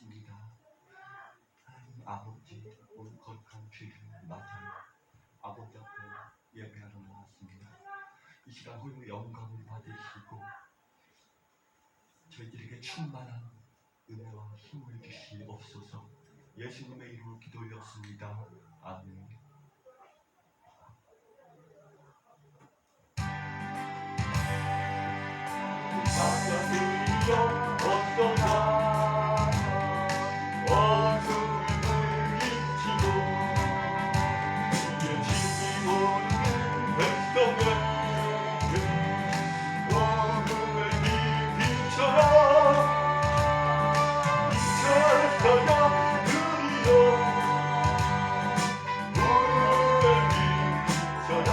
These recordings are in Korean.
기도드렸습니다. 하나님 아버지, 오늘 거룩한 주일을 맞아 아버지 앞에 예배하러 나왔습니다. 이 시간 홀로 영광을 받으시고 저희들에게 충만한 은혜와 힘을 주시옵소서. 예수님의 이름으로 기도 올렸습니다. 아멘. 사자들이여 어떠나 어둠을 물리치고 주의 진리 모르는 백성에게 어둠의 빛처럼 비춰서야 드리려 어둠의 빛처럼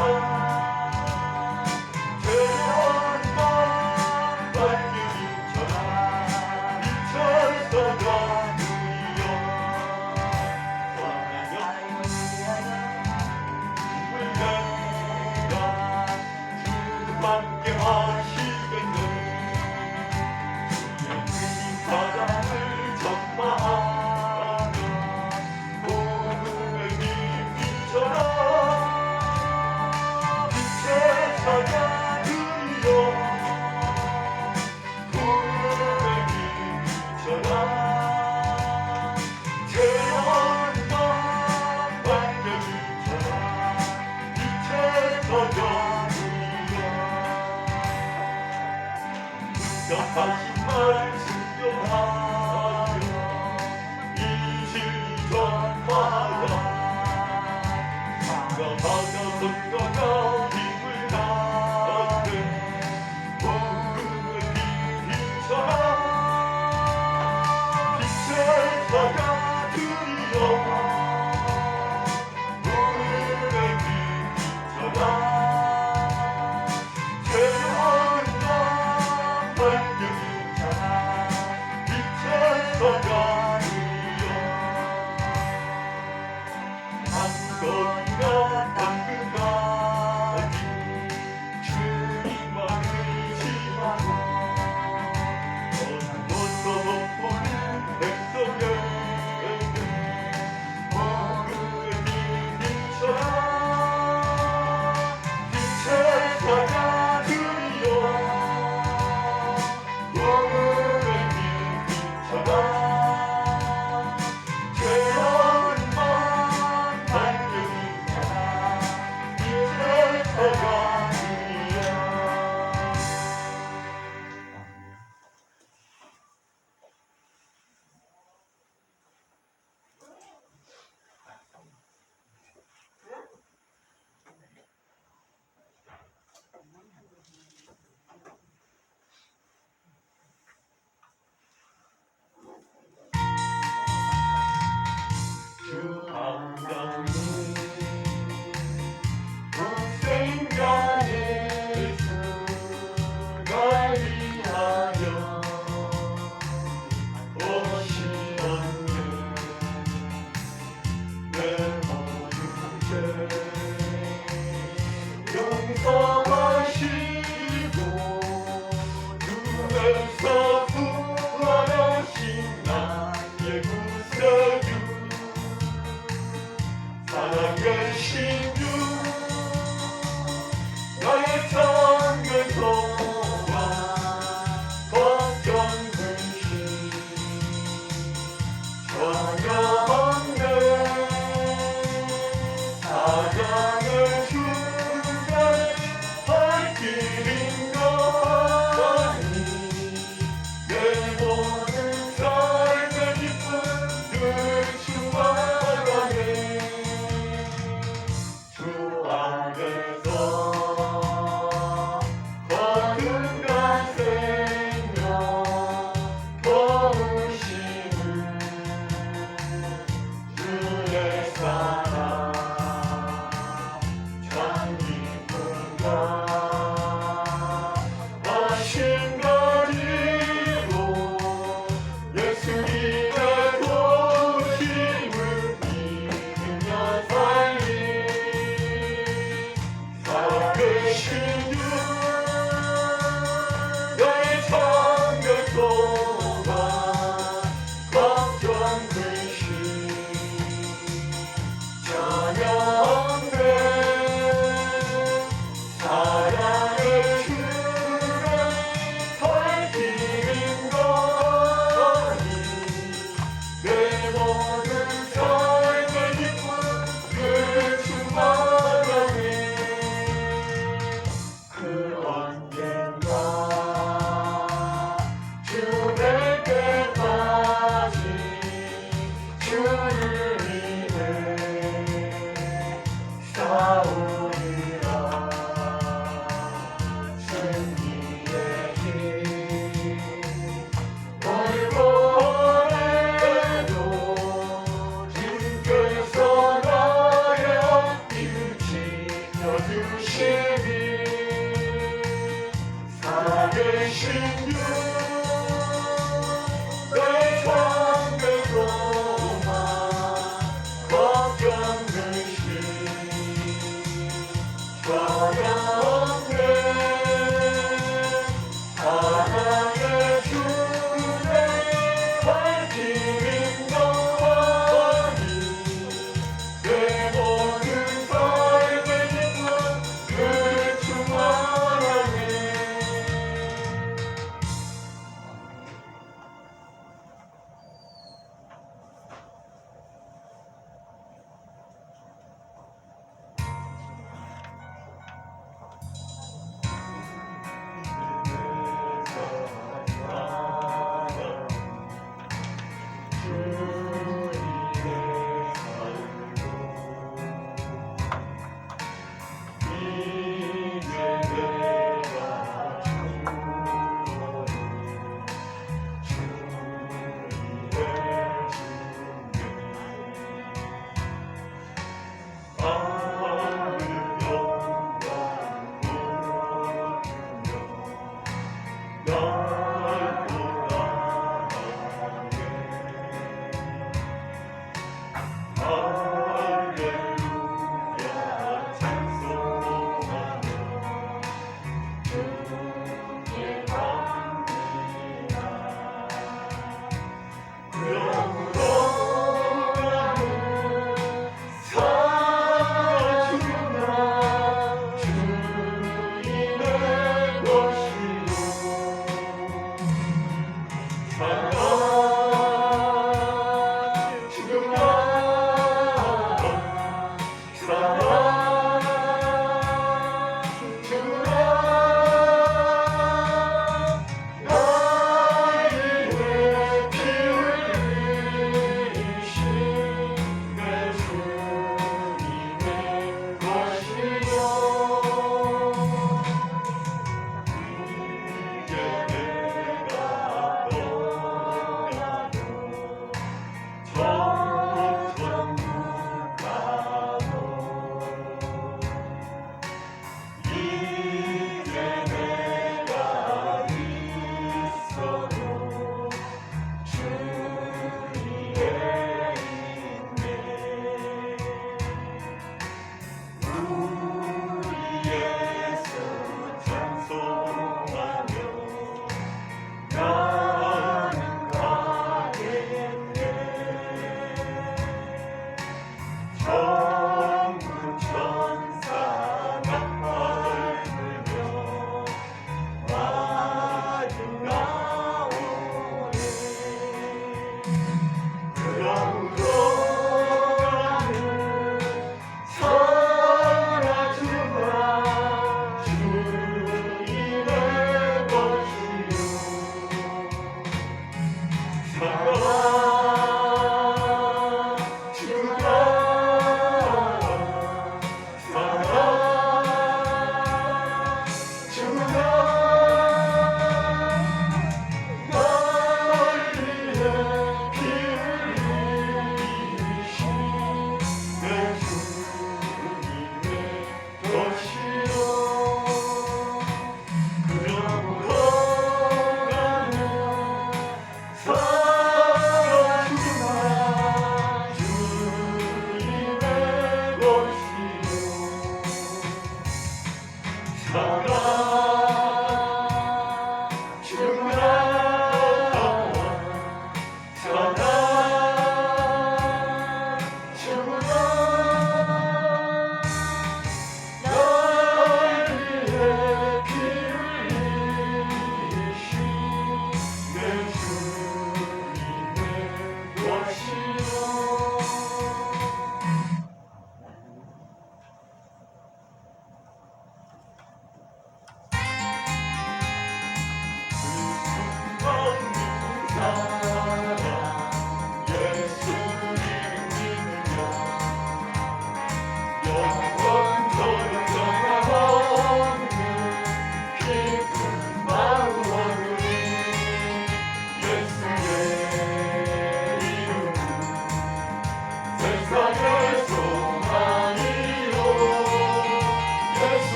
함께 하시겠네. 주의 바람을 전파하며 복음의 빛처럼 빛의 사자들이여 복음의 빛처럼 태어난 밝은 빛처럼 빛의 사자 하신 말씀 전하여 이실 전하여 강하여 선거가 힘을 다하되 복음의 빛처럼 빛의 사자들이여 복음의 빛처럼 태어난 밝은 빛의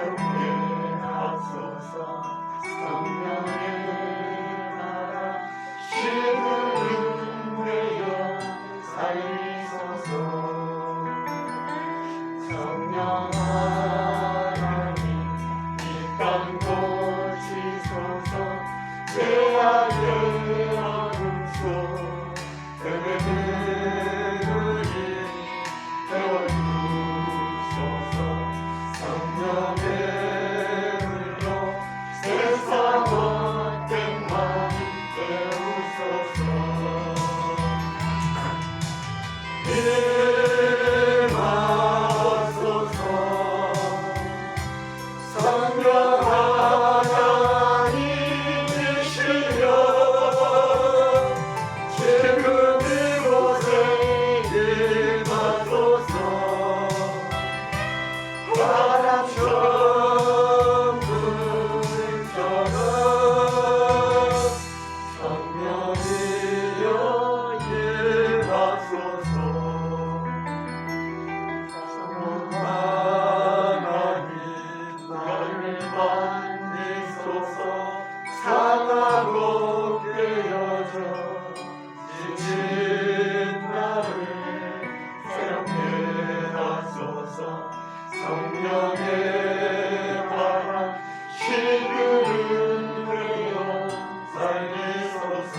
새롭게 하소서. 성령의 나라 시들은 내어 살리소서. 성령 하나님 이 땅 고치소서. 죄악의 어둠 속 그들을 태워주소서. 성령의 불로 세상 헛된 맘 깨우소서. 임하소서. 성령 하나님이시여 지금 이곳에 임하소서. 바람처럼 불처럼 성령이여 임하소서. 성령 하나님 나를 만지소서. 상하고 깨어져 지친 나를 새롭게 하소서. 성령의 바람 시들은 내어 살리소서.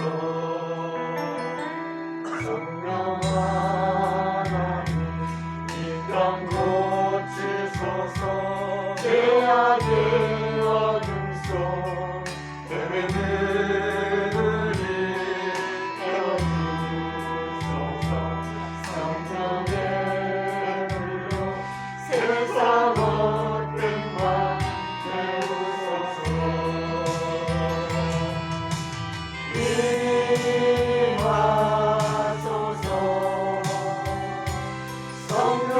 성령 하나님 이 땅 고치소서. 죄악의 어둠 속 베베들이 태워주소서. 성령의 불로 세상 헛된 맘 깨우소서. 임하소서. 성령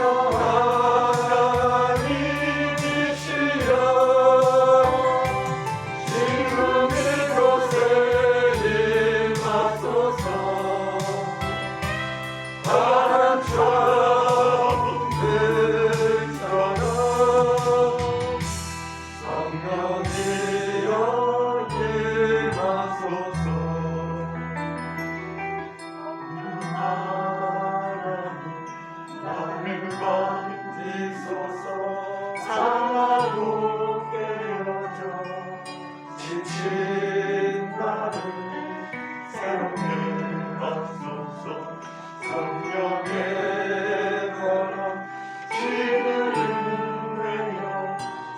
하나님이시여 지금 이곳에 임하소서. 바람처럼 불처럼 성령이여 임하소서. 하나님 나를 만지소서. 상하고 깨어져 지친 나를 새롭게 하소서. 성령의 바람 시들은 내어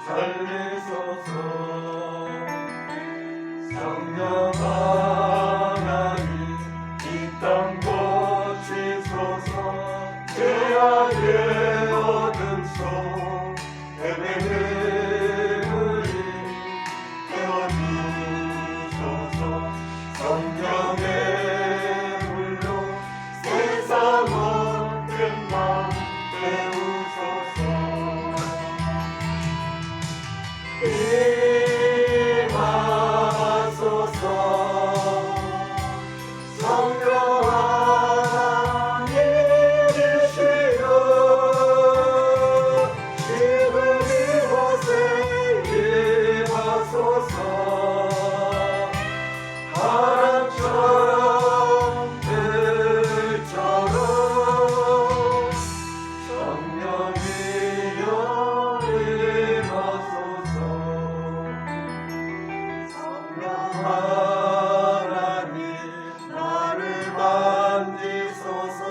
살리소서. 성령 하나님 이 땅 고치소서. 죄악의 어둠 속 베베들이 태워주소서. 성령의 불로 세상 헛된 맘 깨우소서. 임하소서. 성령 하나님이시여 지금 이곳에 임하소서. 바람처럼 들처럼 성령이여 임하소서. 성령 하나님 나를 만지소서.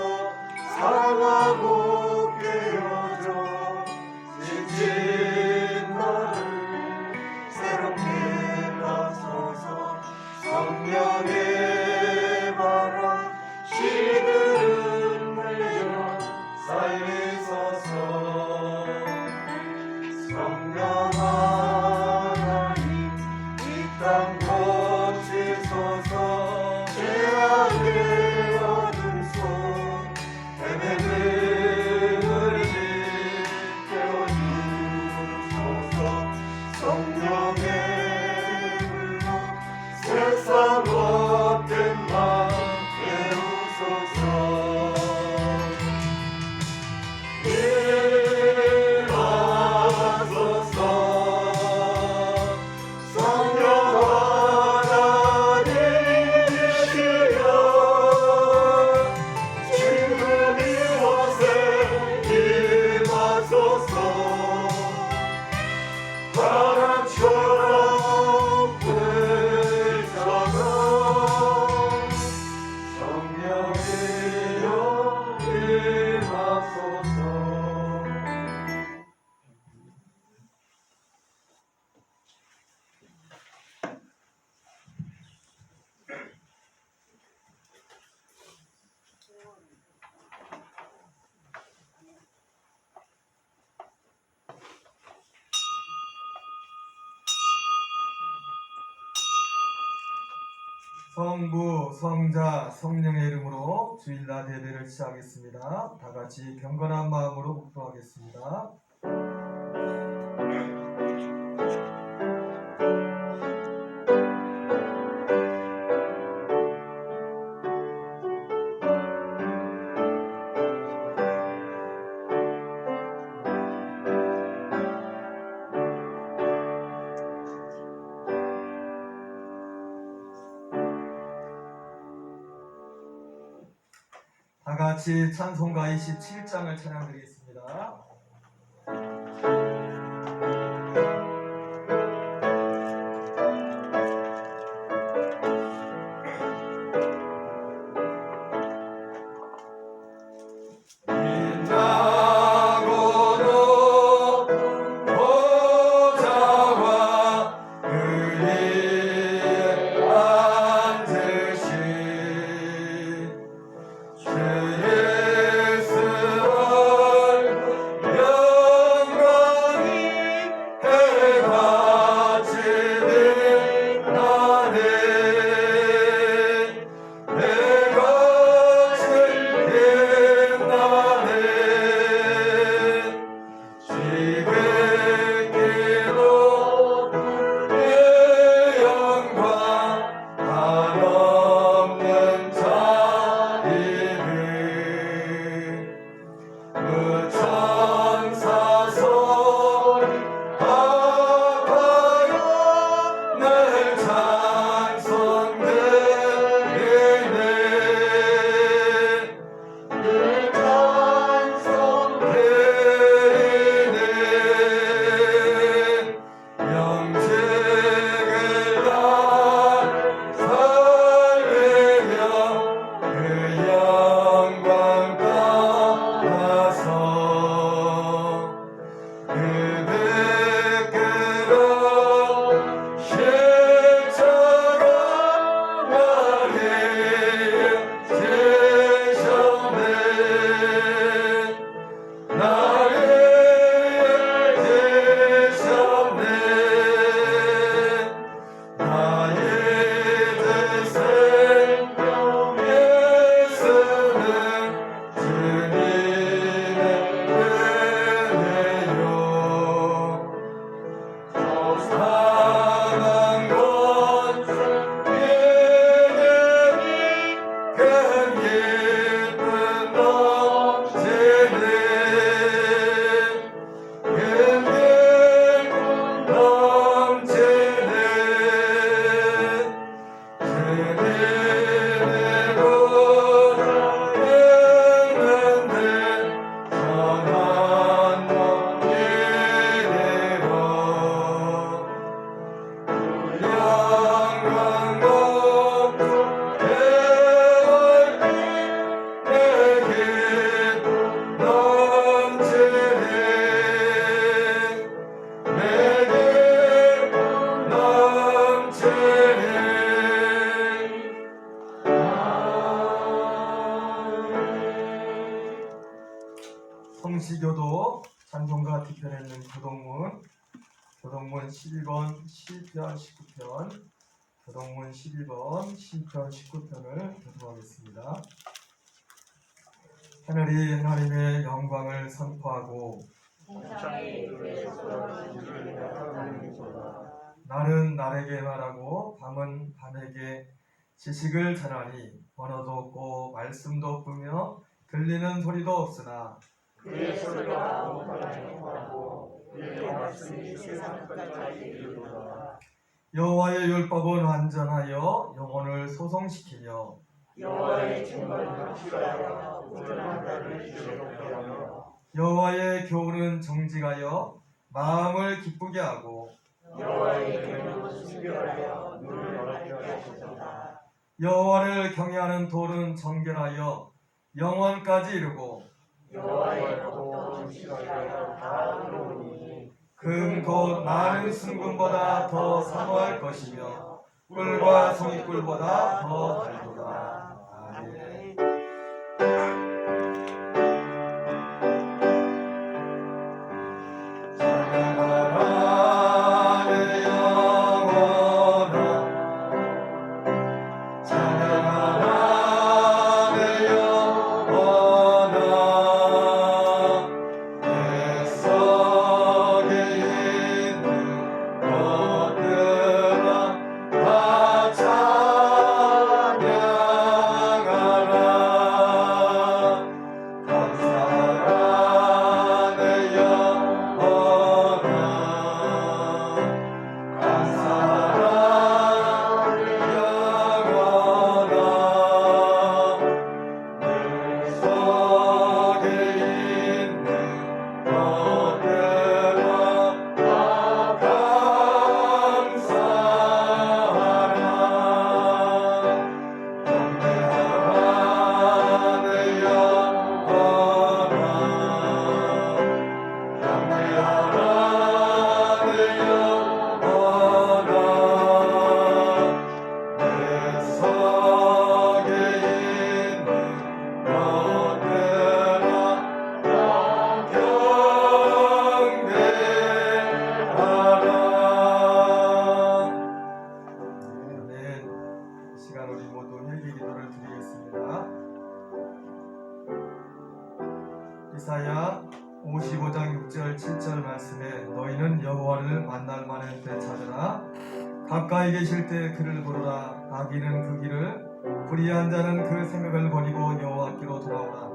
상하고 깨어져 지친 나를 새롭게 하소서. 성령의 바람 시들은 내어 살리소서. 성령 하나님 이 땅 고치소서. 죄악의 어둠 속 베베들이 깨워주소서. 성령의 불로 세상 헛된 맘 깨우소서. 임하소서. 성부, 성자, 성령의 이름으로 주일날 예배를 시작하겠습니다. 다 같이 경건한 마음으로 묵도하겠습니다. 다 같이 찬송가 27장을 찬양드리겠습니다. 성시교도 찬송가 뒤편에 있는 교동문 12번 시편 19편, 교동문 12번 시편 19편을 교독하겠습니다. 하늘이 하나님의 영광을 선포하고 날은 날에게 말하고 밤은 밤에게 지식을 전하니 언어도 없고 말씀도 없으며 들리는 소리도 없으나 그의 소리가 아무거나 행하고 그의 말씀이 세상 끝까지 이르도다. 여호와의 율법은 완전하여 영혼을 소성시키며 여호와의 증거는 확실하여 모든 자를 지혜롭게 하며 여호와의 교훈은 정직하여 마음을 기쁘게 하고 여호와의 계명은 순결하여 눈을 넓게 하시도다. 여호와를 경외하는 돌은 정결하여 영원까지 이르고 여호와의 법도 정직하여 다 이루니 금 곧 많은 순금보다 더 사모할 것이며 꿀과 송이꿀보다 더 달도다. 아멘. 찬양하라 내 영혼아 여호와를 만날 만할 때 찾으라. 가까이 계실 때 그를 부르라. 악인은 그 길을, 불의한 자는 그 생각을 버리고 여호와께로 돌아오라.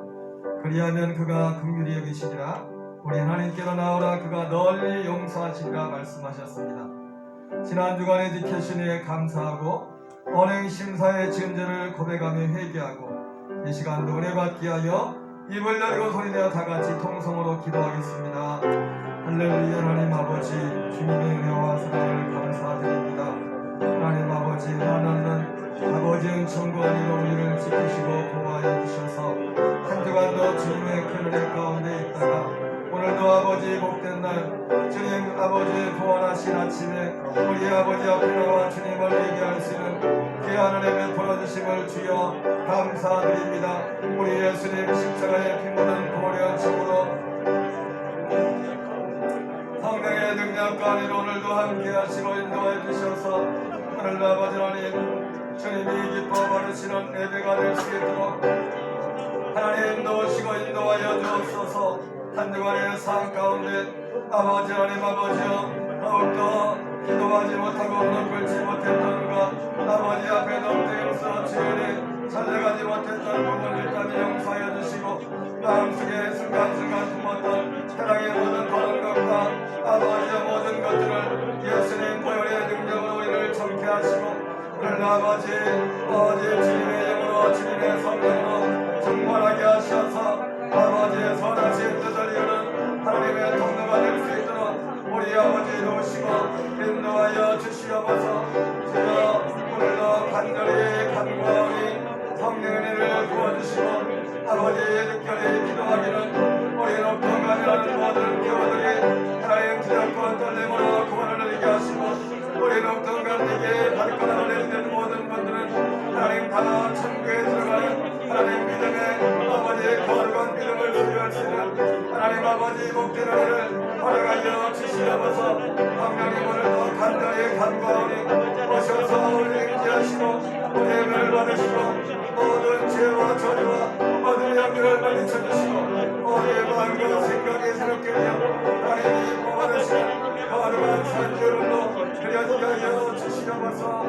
그리하면 그가 긍휼히 여기시리라. 우리 하나님께로 나오라. 그가 널리 용서하시리라 말씀하셨습니다. 지난 주간에 지켜주시니 감사하고 언행 심사의 증죄를 고백하며 회개하고 이 시간도 은혜 받기 하여 입을 열고 소리내어 다같이 통성으로 기도하겠습니다. 할렐루야. 하나님 아버지, 주님의 은혜와 사랑을 감사드립니다. 하나님 아버지, 하나님은 아버지 은총과 은혜로 우리를 지키시고 보호하여 주셔서 한 주간도 주님의 큰 은혜 가운데 있다가 오늘도 아버지 복된 날 주님 아버지 구원하신 아침에 우리 아버지 앞에 나와 주님을 얘기할 수 있는 귀한 은혜 베풀어주심을 주여 감사드립니다. 우리 예수님 십자가의 피 묻은 보혈 정으로 성령의 능력과 은혜로 오늘도 함께 하시고 인도해 주셔서 오늘도 아버지 하나님 주님이 기뻐 받으시는 예배가 될 수 있도록 하나님 도우시고 인도하여 주옵소서. 한 주간의 삶 가운데 아버지 하나님 아버지여 더욱더 기도하지 못하고 무릎을 치 못했던 것 아버지 앞에 넘대어서 주연이 찾아가지 못했던 부분을 있다면 용서하여 주시고 마음속에 순간순간 품었던 사랑의 모든 그런 것과 아버지의 모든 것들을 예수님 보혈의 능력으로 우리를 정케 하시고 오늘 아버지 주님의 영으로 주님의 성령으로 충만하게 하셔서 아버지의 선하신 뜻을 이루는 하나님의 통로가 될 수 있도록 우리 아버지 도우시고 인도하여 주시옵소서. 주여 오늘도 간절히 간구하오니 성령의 은혜를 부어주시고 아버지의 특별히 기도하기는 우리 녹동간이라는 모든 교우들이 하나님 주장과 떨림으로 구원을 누리게 하시고 우리 녹동간에게 발걸음을 내리는 모든 분들은 하나님 다 천국에 들어가는 하나님 믿음의 아버지의 거룩한 믿음을 소유할 수 있는 하나님 아버지 복된 은혜를 허락하여 주시옵소서. 성령님 오늘도 간절히 간구하오니 오셔서 우리를 인지하시고 예배를 받으시고 모든 죄와 저주와 모든 영들을 멀리쳐주시고 우리의 마음과 생각에 새롭게 하여 하나님이 뽑아내시는 거룩한 산지으로 드려지게 하여 주시옵소서.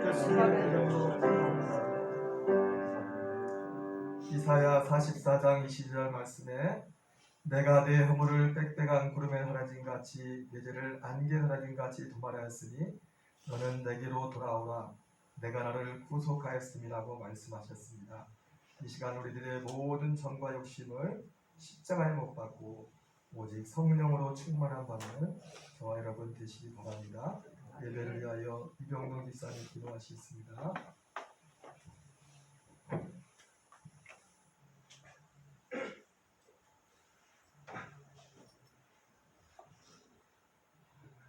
예수님의 이름으로 기도합니다. 이사야 44장 22절 말씀에 내가 내 허물을 빽빽한 구름에 사라진 같이 내 죄를 안개에 사라진 같이 도말하였으니 너는 내게로 돌아오라. 내가 너를 구속하였음이라고 말씀하셨습니다. 이 시간 우리들의 모든 정과 욕심을 십자가에 못 박고 오직 성령으로 충만한 받는 저와 여러분 되시기 바랍니다. 예배를 위하여 이병동 기사님 기도하시겠습니다.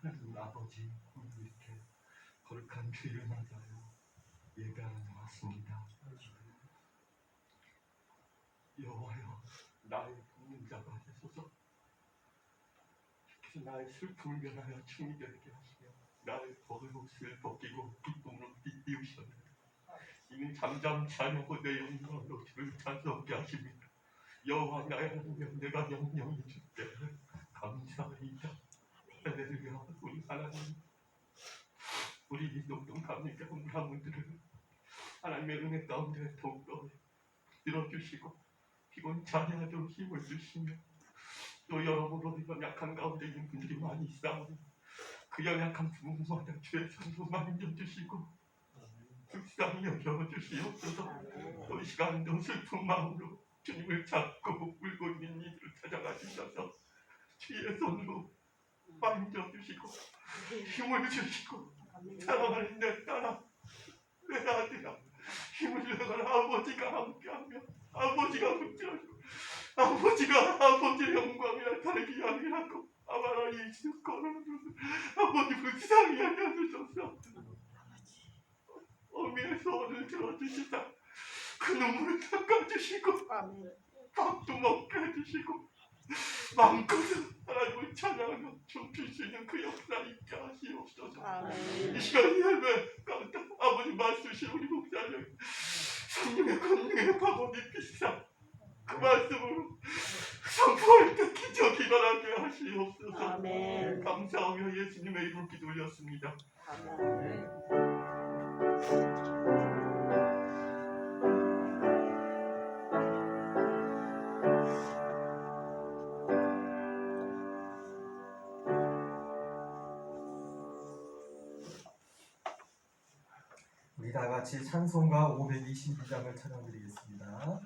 하나님 아버지 오늘 이렇게 거룩한 주일을 맞아요 예배하러 나왔습니다. 여호와여 나의 돕는 자가 되소서. 주께서 나의 슬픔을 면하여 춤이 되게 하시며 나의 버릇을 벗기고 기쁨으로 띠띠우셨느니라. 이는 잠잠치 않고 내 영광으로 주를 찬송케 하십니다. 여호와 나의 하나님 내가 영영히 주께 감사합니다. 할렐루야. 우리 하나님 우리 녹동 감리교 가문들을 하나님의 은혜 가운데 더욱더 들어주시고 피곤 자녀도 힘을 주시며 또 여러모로 연약한 가운데 있는 분들이 많이 있사오니 그 연약한 부모마다 주의 손으로 만져주시고 불쌍히 여겨주시옵소서. 또 이 시간도 슬픈 마음으로 주님을 잡고 울고 있는 이들을 찾아가 주셔서 주의 손으로 만져주시고 힘을 주시고 사랑하는 내 딸아 내 아들아 힘을 내어라. 아버지가 함께하며 아버지가 붙들어주고 아버지가 아버지의 영광을 나타내기 위함이라고 아마라 예수 거룩한 아버지 불쌍히 여겨주셔서 어미의 소원을 들어주시다 그 눈물을 닦아주시고 밥도 먹게 해주시고 마음껏 하나님을 찬양하며 춤출 수 있는 그 역사 있게 하시옵소서. 이 시간 예배 가운데 아버지 말씀하신 우리 목사님 성령의 권능의 방언이 비싸 그 말씀으로 선포할 때 기적 기도하게 하시옵소서. 아멘. 감사하며 예수님의 이름 기도 올렸습니다. 아멘. 우리 다 같이 찬송가 522장을 찬양드리겠습니다.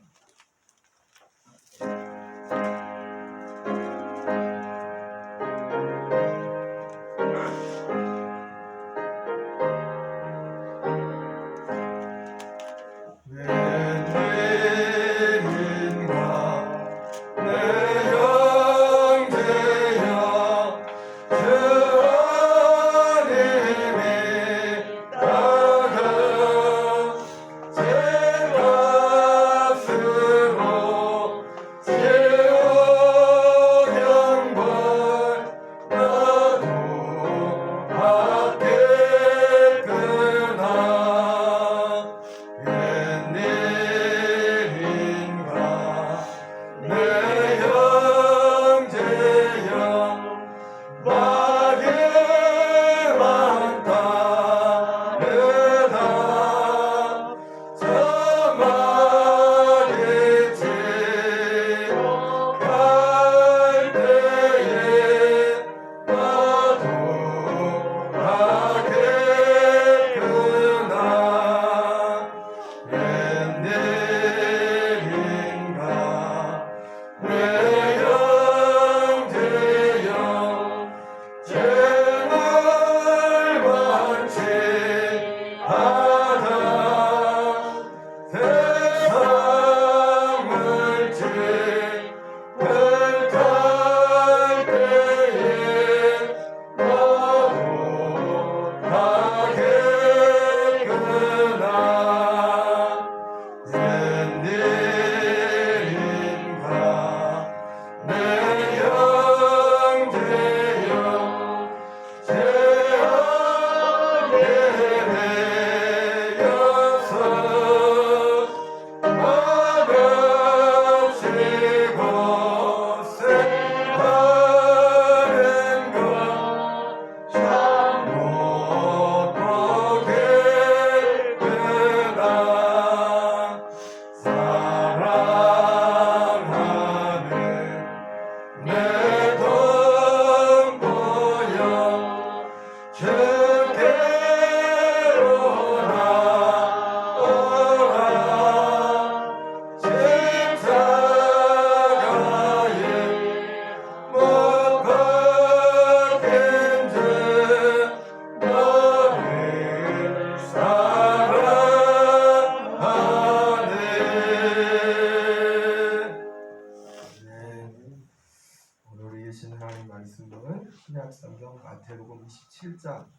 신약성경 마태복음 27장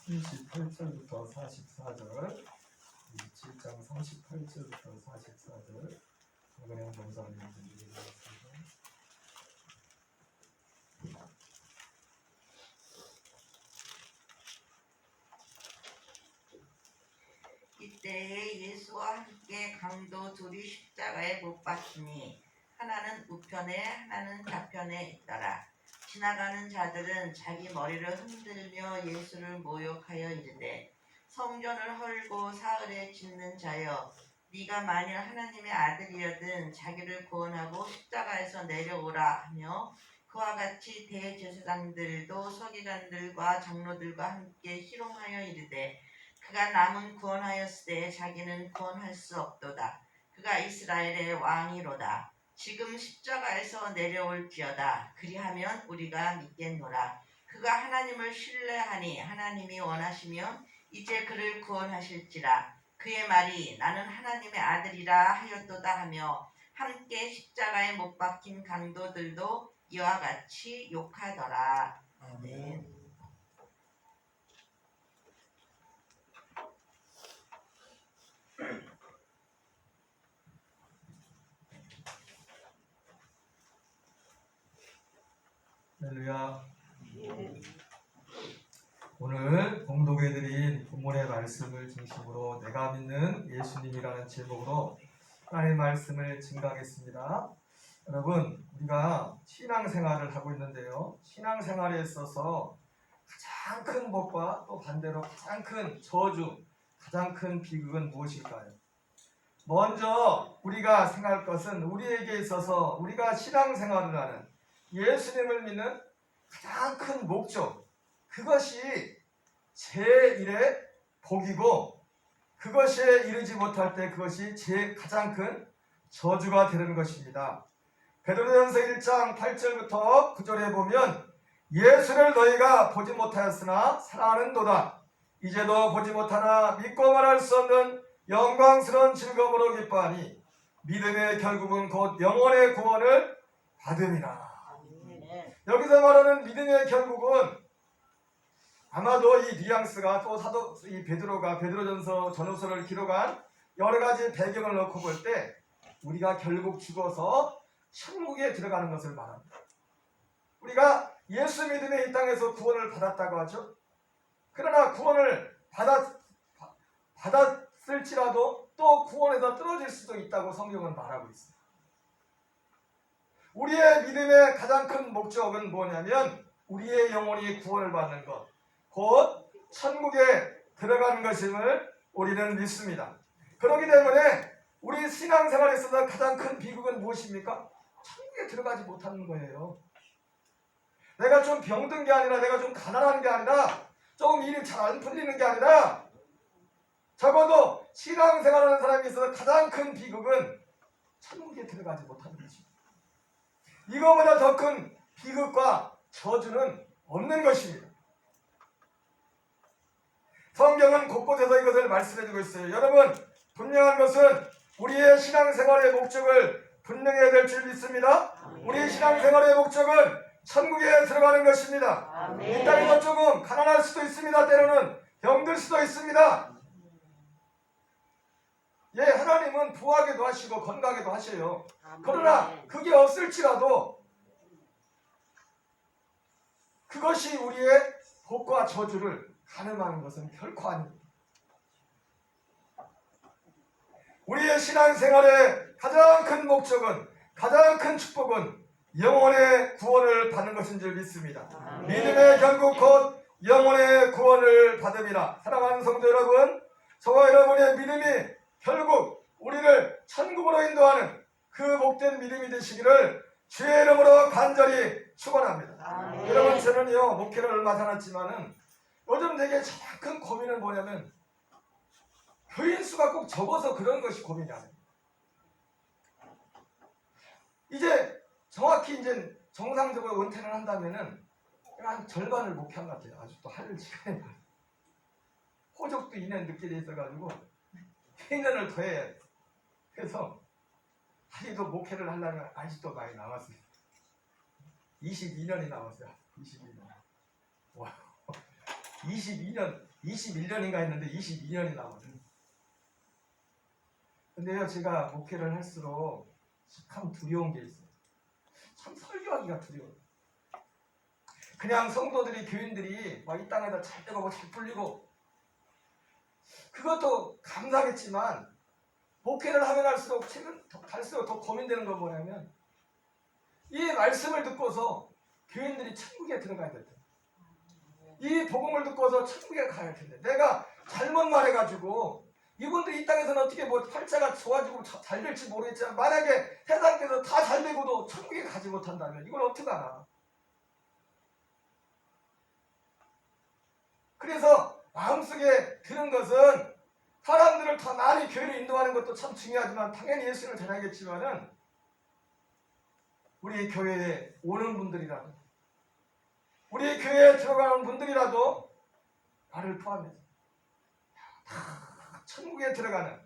38절부터 44절, 27장 38절부터 44절 박은영 전사님 드리겠습니다. 이때에 예수와 함께 강도 둘이 십자가에 못 박히니 하나는 우편에 하나는 좌편에 있더라. 지나가는 자들은 자기 머리를 흔들며 예수를 모욕하여 이르되, 성전을 헐고 사흘에 짓는 자여, 네가 만일 하나님의 아들이여든 자기를 구원하고 십자가에서 내려오라 하며, 그와 같이 대제사장들도 서기관들과 장로들과 함께 희롱하여 이르되, 그가 남은 구원하였으되 자기는 구원할 수 없도다. 그가 이스라엘의 왕이로다. 지금 십자가에서 내려올지어다. 그리하면 우리가 믿겠노라. 그가 하나님을 신뢰하니 하나님이 원하시면 이제 그를 구원하실지라. 그의 말이 나는 하나님의 아들이라 하였도다 하며 함께 십자가에 못 박힌 강도들도 이와 같이 욕하더라. 아멘. 할렐루야. 오늘 봉독해 드린 본문의 말씀을 중심으로 내가 믿는 예수님이라는 제목으로 하나님의 말씀을 증거하겠습니다. 여러분, 우리가 신앙생활을 하고 있는데요. 신앙생활에 있어서 가장 큰 복과 또 반대로 가장 큰 저주, 가장 큰 비극은 무엇일까요? 먼저 우리가 생각할 것은 우리에게 있어서 우리가 신앙생활을 하는 예수님을 믿는 가장 큰 목적, 그것이 제1의 복이고 그것에 이르지 못할 때 그것이 가장 큰 저주가 되는 것입니다. 베드로전서 1장 8절부터 9절에 보면 예수를 너희가 보지 못하였으나 사랑하는도다. 이제도 보지 못하나 믿고 말할 수 없는 영광스러운 즐거움으로 기뻐하니 믿음의 결국은 곧 영혼의 구원을 받음이라. 여기서 말하는 믿음의 결국은 아마도 이 뉘앙스가 또 이 베드로가 베드로전서 전후서를 기록한 여러 가지 배경을 놓고 볼 때 우리가 결국 죽어서 천국에 들어가는 것을 말합니다. 우리가 예수 믿음에 이 땅에서 구원을 받았다고 하죠. 그러나 구원을 받았을지라도 또 구원에서 떨어질 수도 있다고 성경은 말하고 있습니다. 우리의 믿음의 가장 큰 목적은 뭐냐면 우리의 영혼이 구원을 받는 것, 곧 천국에 들어가는 것임을 우리는 믿습니다. 그렇기 때문에 우리 신앙생활에 있어서 가장 큰 비극은 무엇입니까? 천국에 들어가지 못하는 거예요. 내가 좀 병든 게 아니라, 내가 좀 가난한 게 아니라, 조금 일이 잘 안 풀리는 게 아니라, 적어도 신앙생활하는 사람이 있어서 가장 큰 비극은 천국에 들어가지 못하는 것입니다. 이거보다 더 큰 비극과 저주는 없는 것입니다. 성경은 곳곳에서 이것을 말씀해주고 있어요. 여러분, 분명한 것은 우리의 신앙생활의 목적을 분명해야 될 줄 믿습니다. 우리의 신앙생활의 목적은 천국에 들어가는 것입니다. 이 땅에서 조금 가난할 수도 있습니다. 때로는 병들 수도 있습니다. 예, 하나님은 부하게도 하시고 건강하게도 하셔요. 그러나 그게 없을지라도 그것이 우리의 복과 저주를 가늠하는 것은 결코 아닙니다. 우리의 신앙생활의 가장 큰 목적은, 가장 큰 축복은 영혼의 구원을 받는 것인 줄 믿습니다. 믿음의 결국 곧 영혼의 구원을 받음이라. 사랑하는 성도 여러분, 저와 여러분의 믿음이 결국 우리를 천국으로 인도하는 그 복된 믿음이 되시기를 주의 이름으로 간절히 축원합니다. 여러분, 저는요 목회를 얼마 지났지만은 요즘 되게 가장 큰 고민은 뭐냐면 교인 수가 꼭 적어서 그런 것이 고민이 아닙니다. 이제 정확히 이제 정상적으로 은퇴를 한다면은 한 절반을 목회한 것 같아요. 아직도 할 시간이 많아요. 호적도 2년 늦게 돼 있어가지고 2년을 더 해야 돼. 그래서 아직도 목회를 하려면 아직도 많이 남았어요. 22년이 남았어요. 22년. 와, 21년인가 했는데 22년이 남았어요. 근데요, 제가 목회를 할수록 참 두려운 게 있어요. 참 설교하기가 두려워요. 그냥 성도들이, 교인들이 막 이 땅에다 잘 돼가고 잘 풀리고 그것도 감사하겠지만 목회를 하면 할수록 갈수록 더 고민되는 건 뭐냐면 이 말씀을 듣고서 교인들이 천국에 들어가야 될 텐데, 이 복음을 듣고서 천국에 가야 할 텐데, 내가 잘못 말해가지고 이분들이 이 땅에서는 어떻게 뭐 팔자가 좋아지고 잘 될지 모르겠지만 만약에 세상에서 다 잘 되고도 천국에 가지 못한다면 이걸 어떡하나. 그래서 마음속에 드는 것은 사람들을 더 많이 교회를 인도하는 것도 참 중요하지만 당연히 예수를 전하겠지만은 우리 교회에 오는 분들이라도, 우리 교회에 들어가는 분들이라도 나를 포함해서 다 천국에 들어가는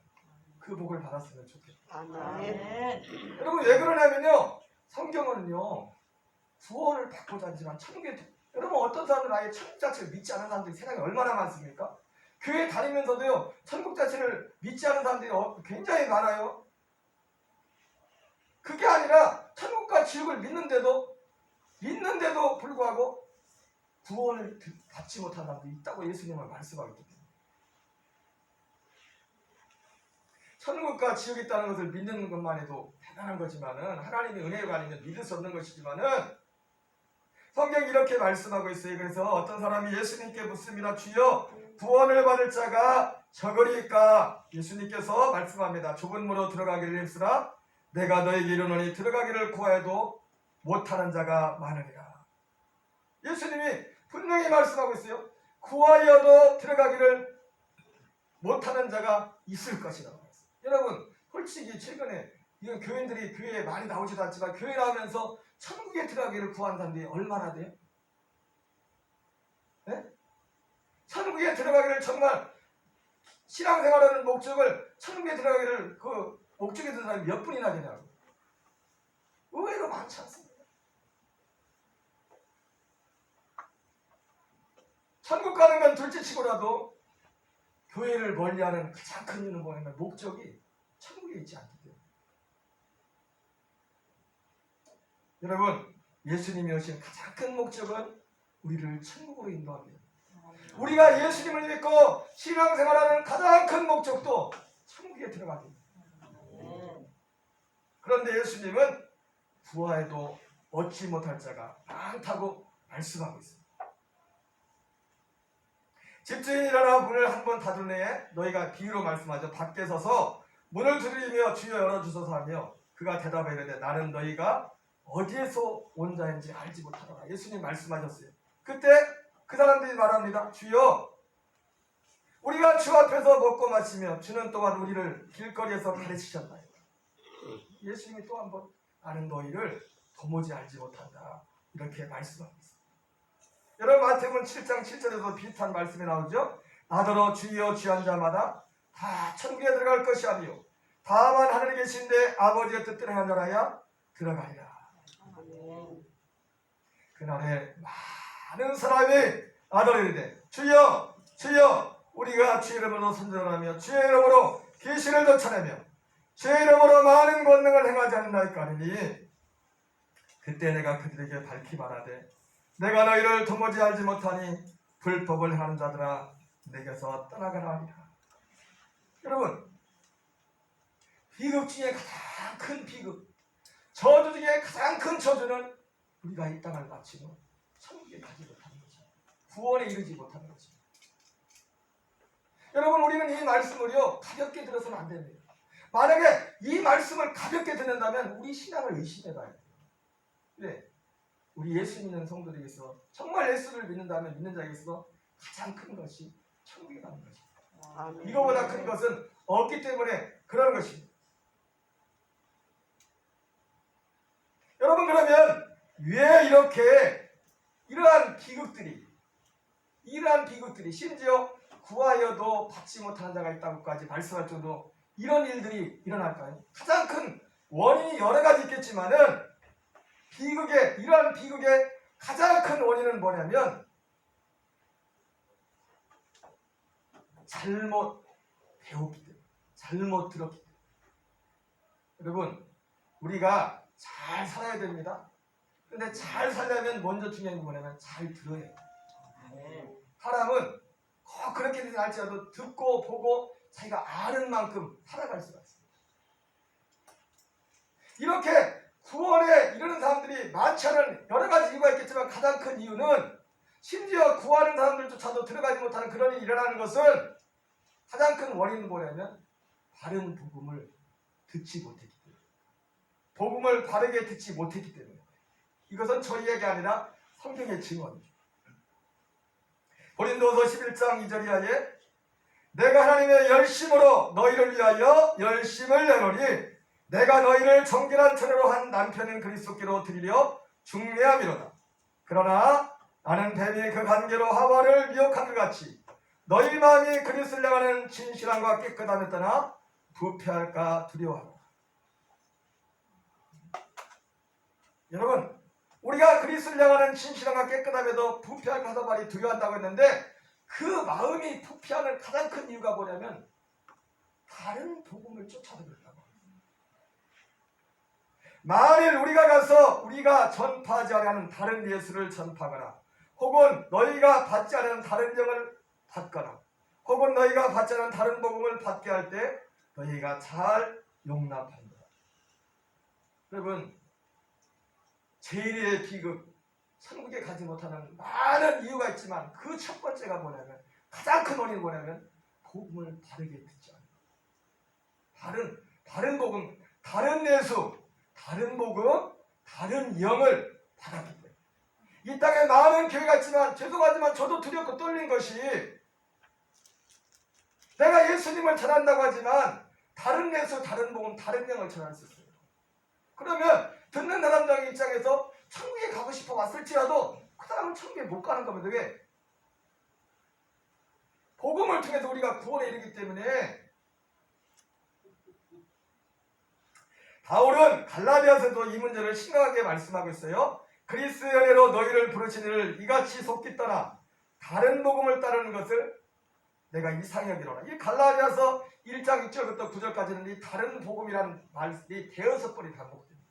그 복을 받았으면 좋겠다. 여러분, 왜 그러냐면요, 성경은요 구원을 받고자 하지만 천국에, 여러분 어떤 사람들은 아예 천국 자체를 믿지 않는 사람들이 세상에 얼마나 많습니까? 교회 다니면서도요 천국 자체를 믿지 않는 사람들이 굉장히 많아요. 그게 아니라 천국과 지옥을 믿는데도 불구하고 구원을 받지 못한 사람들이 있다고 예수님은 말씀하기 때문에, 천국과 지옥이 있다는 것을 믿는 것만 해도 대단한 거지만은 하나님의 은혜가 아니면 믿을 수 없는 것이지만은 성경이 이렇게 말씀하고 있어요. 그래서 어떤 사람이 예수님께 묻습니다. 주여 구원을 받을 자가 적으리까? 예수님께서 말씀합니다. 좁은 문으로 들어가기를 힘쓰라. 내가 너에게 이르노니 들어가기를 구하여도 못하는 자가 많으리라. 예수님이 분명히 말씀하고 있어요. 구하여도 들어가기를 못하는 자가 있을 것이라고 했어요. 여러분, 솔직히 최근에 이건 교인들이 교회에 많이 나오지도 않지만 교회 나오면서 천국에 들어가기를 구한 사람들이 얼마나 돼요? 네? 천국에 들어가기를 정말 신앙생활하는 목적을 천국에 들어가기를 그 목적에 든 사람이 몇 분이나 되냐고. 의외로 많지 않습니다. 천국 가는 건 둘째치고라도 교회를 멀리하는 가장 큰 이유는 뭐냐면 목적이 천국에 있지 않기 때문에. 여러분, 예수님이 오신 가장 큰 목적은 우리를 천국으로 인도합니다. 우리가 예수님을 믿고 신앙생활하는 가장 큰 목적도 천국에 들어가기입니다. 그런데 예수님은 구하여도 얻지 못할 자가 많다고 말씀하고 있습니다. 집주인이 일어나 문을 한 번 닫을 내에 너희가 비유로 말씀하죠. 밖에 서서 문을 두드리며 주여 열어주소서 하며 그가 대답해 이르되 나는 너희가 어디에서 온 자인지 알지 못하노라. 예수님 말씀하셨어요. 그때 그 사람들이 말합니다. 주여 우리가 주 앞에서 먹고 마시며 주는 또한 우리를 길거리에서 가르치셨나요? 예수님이 또 한 번 나는 너희를 도무지 알지 못한다 이렇게 말씀하고 있습니다. 여러분 마태복음 7장 7절에도 비슷한 말씀이 나오죠. 나더러 주여 주한 자마다 다 천국에 들어갈 것이 아니요 다만 하늘에 계신데 아버지의 뜻대로 하는 자라야 들어가리라. 그날에 많은 사람이 나더러 이르되 주여 주여 우리가 주의 이름으로 선전하며 주의 이름으로 계시를 쫓아내며 주의 이름으로 많은 권능을 행하지 않나이까 하니 그때 내가 그들에게 밝히 말하되 내가 너희를 도무지 알지 못하니 불법을 행하는 자들아 내게서 떠나가라 하니라. 여러분, 비극 중에 가장 큰 비극, 저주 중에 가장 큰 저주는 우리가 이 땅을 마치고 천국에 가지 못하는 거죠. 구원에 이르지 못하는 거죠. 여러분, 우리는 이 말씀을요 가볍게 들어서는 안 됩니다. 만약에 이 말씀을 가볍게 듣는다면 우리 신앙을 의심해봐야 돼요. 네. 우리 예수 믿는 성도들에 있어 정말 예수를 믿는다면 믿는 자에게 있어 가장 큰 것이 천국에 가는 것입니다. 이거보다 큰 것은 없기 때문에 그런 것입니다. 여러분 그러면 왜 이렇게 이러한 비극들이 심지어 구하여도 받지 못하는 자가 있다고까지 말씀할 정도로 이런 일들이 일어날까요? 가장 큰 원인이 여러 가지 있겠지만은 이러한 비극의 가장 큰 원인은 뭐냐면 잘못 배웠기 때문에, 잘못 들었기 때문에. 여러분, 우리가 잘 살아야 됩니다. 근데 잘 살려면 먼저 중요한 게 뭐냐면 잘 들어야 돼요. 사람은 꼭 그렇게 되지 않지라도 듣고 보고 자기가 아는 만큼 살아갈 수가 있습니다. 이렇게 구원에 이르는 사람들이 많지 않은 여러 가지 이유가 있겠지만 가장 큰 이유는 심지어 구하는 사람들조차도 들어가지 못하는 그런 일이 일어나는 것은 가장 큰 원인은 뭐냐면 바른 복음을 듣지 못했기 때문에, 복음을 바르게 듣지 못했기 때문에. 이것은 저희에게 아니라 성경의 증언이죠. 고린도서 11장 2절 이하에 내가 하나님의 열심으로 너희를 위하여 열심을 내노니 내가 너희를 정결한 처녀로 한 남편인 그리스도께로 드리려 중매함이로다. 그러나 나는 뱀이 그 관계로 하와를 미혹한 것 같이 너희 마음이 그리스도를 향하는 진실함과 깨끗함에 떠나 부패할까 두려워하노라. 여러분, 우리가 그리스도를 향하는 진실함과 깨끗함에도 부패할까 하던 말이 두려워한다고 했는데 그 마음이 부패하는 가장 큰 이유가 뭐냐면 다른 복음을 쫓아들었다고. 만일 우리가 가서 우리가 전파하지 않은 다른 예수를 전파하거나 혹은 너희가 받지 않은 다른 영을 받거나 혹은 너희가 받지 않은 다른 복음을 받게 할 때 너희가 잘 용납한다. 여러분, 제1의 비극, 천국에 가지 못하는 많은 이유가 있지만 그 첫 번째가 뭐냐면, 가장 큰 원인이 뭐냐면 복음을 바르게 듣지 않는, 다른 복음, 다른 예수, 다른 복음, 다른 영을 받았기 때문에. 이 땅에 많은 교회가 있지만 죄송하지만 저도 두렵고 떨린 것이, 내가 예수님을 전한다고 하지만 다른 예수, 다른 복음, 다른 영을 전할 수 있어요. 그러면 듣는 사람들 입장에서 천국에 가고 싶어 왔을지라도 그 사람은 천국에 못 가는 겁니다. 왜? 복음을 통해서 우리가 구원에 이르기 때문에. 바울은 갈라디아서도 이 문제를 심각하게 말씀하고 있어요. 그리스의 은혜로 너희를 부르신 이를 이같이 속기 떠나 다른 복음을 따르는 것을 내가 이상히 여기노라. 이 갈라디아서 1장 6절부터 9절까지는 이 다른 복음이라는 말이 대여섯 번이 반복됩니다.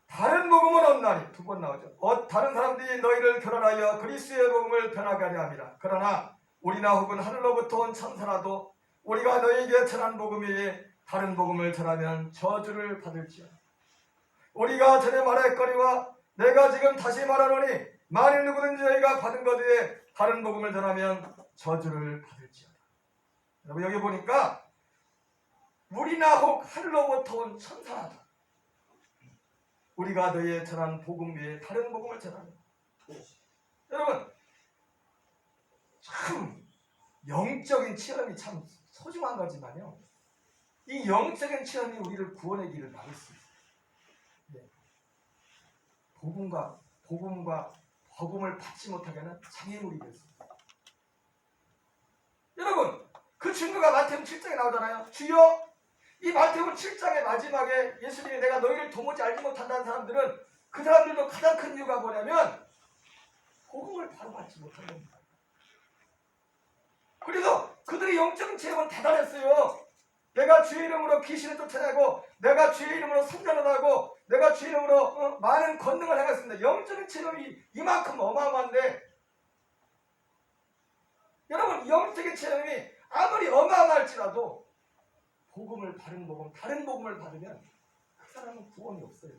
다른 복음은 없나니 두 번 나오죠. 다른 사람들이 너희를 결혼하여 그리스의 복음을 변하게 하려 함이라. 그러나 우리나 혹은 하늘로부터 온 천사라도 우리가 너희에게 전한 복음 외에 다른 복음을 전하면 저주를 받을지어다. 우리가 전에 말할거리와 내가 지금 다시 말하노니 만일 누구든지 너희가 받은 것 외에 다른 복음을 전하면 저주를 받을지어다. 여러분, 여기 보니까 우리나 혹 하늘로부터 온 천사라도 우리가 너희에 전한 복음 외에 다른 복음을 전하면. 여러분, 참 영적인 체험이 참 소중한 거지만요, 이 영적인 체험이 우리를 구원의 길을 막을 수 있어요. 네. 복음과 복음을 받지 못하게 하는 장애물이 될 수 있어요. 여러분, 그 증거가 마태복음 7장에 나오잖아요. 주여, 이 마태복음 7장의 마지막에 예수님이 내가 너희를 도무지 알지 못한다는 사람들은, 그 사람들도 가장 큰 이유가 뭐냐면 복음을 바로 받지 못한 겁니다. 그래서 그들의 영적인 체험은 대단했어요. 내가 주의 이름으로 귀신을 쫓아내고, 내가 주의 이름으로 선전을 하고, 내가 주의 이름으로 많은 권능을 행했습니다. 영적인 체험이 이만큼 어마어마한데, 여러분, 영적인 체험이 아무리 어마어마할지라도 복음을, 바른 복음, 다른 복음을 받으면 그 사람은 구원이 없어요.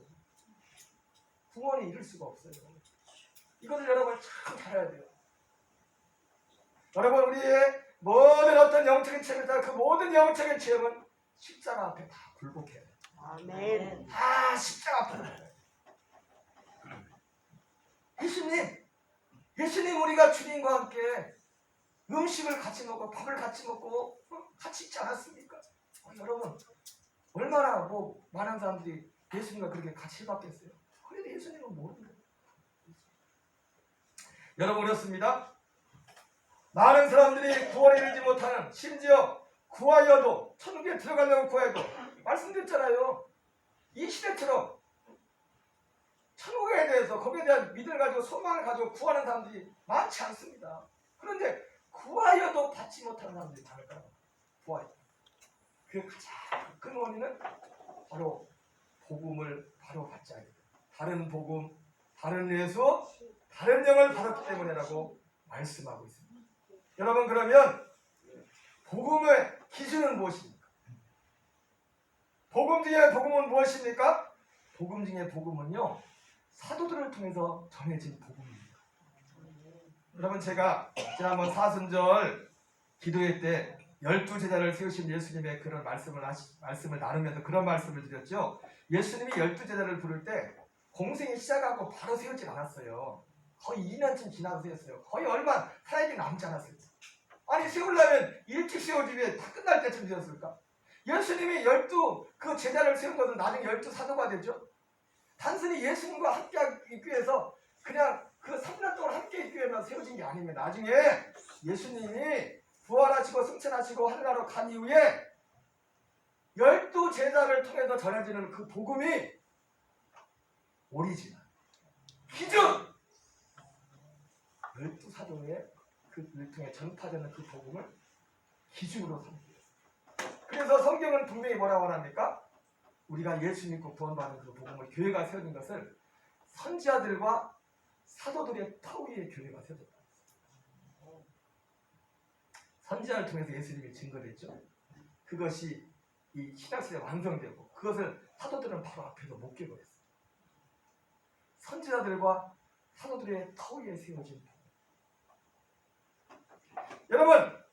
구원이 이룰 수가 없어요. 이것을 여러분 참 잘해야 돼요. 여러분, 우리의 모든 어떤 영적인 체험이다, 그 모든 영적인 체험은 십자가 앞에 다 굴복해야 돼요. 아멘. 다 십자가 앞에 굴복해야 돼요. 예수님 우리가 주님과 함께 음식을 같이 먹고 밥을 같이 먹고 같이 있지 않았습니까? 여러분, 얼마나 많은 사람들이 예수님과 그렇게 같이 해봤겠어요? 그래도 예수님은 모릅니다. 여러분, 그렇습니다. 많은 사람들이 구원에 이르지 못하는, 심지어 구하여도, 천국에 들어가려고 구해도, 말씀드렸잖아요. 이 시대처럼 천국에 대해서, 거기에 대한 믿음을 가지고 소망을 가지고 구하는 사람들이 많지 않습니다. 그런데 구하여도 받지 못하는 사람들이 많을까요? 구하여. 그 가장 큰 원인은 바로 복음을 바로 받지 않기 때문에, 다른 복음, 다른 예수, 다른 영을 받았기 때문이라고 말씀하고 있습니다. 여러분, 그러면 복음의 기준은 무엇입니까? 복음 중에 복음은 무엇입니까? 복음 중에 복음은요, 사도들을 통해서 전해진 복음입니다. 여러분, 제가 지난번 사순절 기도회 때 12제자를 세우신 예수님의 그런 말씀을 나누면서 그런 말씀을 드렸죠. 예수님이 12제자를 부를 때 공생이 시작하고 바로 세우지 않았어요. 거의 2년쯤 지나서 세웠어요. 거의 얼마 사역이 남지 않았어요. 아니, 세우려면 일찍 세우지 왜 다 끝날 때쯤 세웠을까? 예수님이 12 제자를 세운 것은 나중에 12사도가 되죠. 단순히 예수님과 함께 있기 위해서 그냥 그 3년 동안 함께 있기 위해서 세워진 게 아닙니다. 나중에 예수님이 부활하시고 승천하시고 하늘나라로 간 이후에 12제자를 통해서 전해지는 그 복음이 오리지널, 기준! 12사도의 그를 통해 전파되는 그 복음을 기준으로 삼기 위해서. 그래서 성경은 분명히 뭐라고 합니까? 우리가 예수 믿고 구원받는 그 복음을, 교회가 세워진 것을 선지자들과 사도들의 터 위에 교회가 세워졌다. 선지자를 통해서 예수님이 증거됐죠. 그것이 이 신약시대에 완성되고 그것을 사도들은 바로 앞에서 목격을 했어요. 선지자들과 사도들의 터 위에 세워진 복음. 여러분,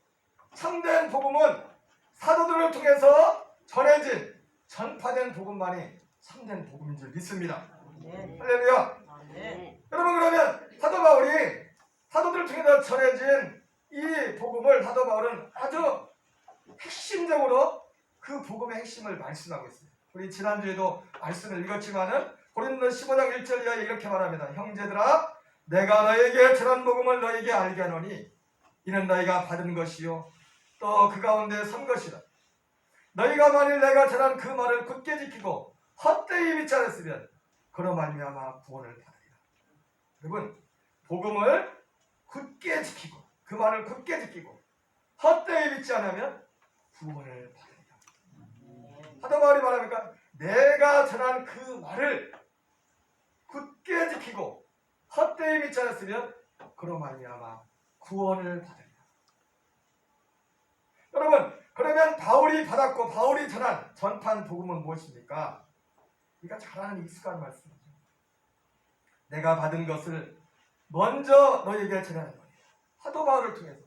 참된 복음은 사도들을 통해서 전해진 전파된 복음만이 참된 복음인 줄 믿습니다. 할렐루야. 여러분, 그러면 사도 바울이 사도들을 통해서 전해진 이 복음을 사도 바울은 아주 핵심적으로 그 복음의 핵심을 말씀하고 있습니다. 우리 지난주에도 말씀을 읽었지만은 고린도 15장 1절 이하에 이렇게 말합니다. 형제들아, 내가 너에게 전한 복음을 너에게 알게 하노니 이는 너희가 받은 것이요 또 그 가운데 선 것이라. 너희가 만일 내가 전한 그 말을 굳게 지키고 헛되이 믿지 않았으면 그로 말미암아 구원을 받으리라. 여러분, 복음을 굳게 지키고 그 말을 굳게 지키고 헛되이 믿지 않으면 구원을 받으리라. 사도 바울이 말합니까? 내가 전한 그 말을 굳게 지키고 헛되이 믿지 않았으면 그로 말미암아 구원을 받으리라. 여러분, 그러면 바울이 받았고 바울이 전판 복음은 무엇입니까? 우리가 잘 아는 익숙한 말씀이죠. 내가 받은 것을 먼저 너에게 전하는 거예요. 사도 바울을 통해서,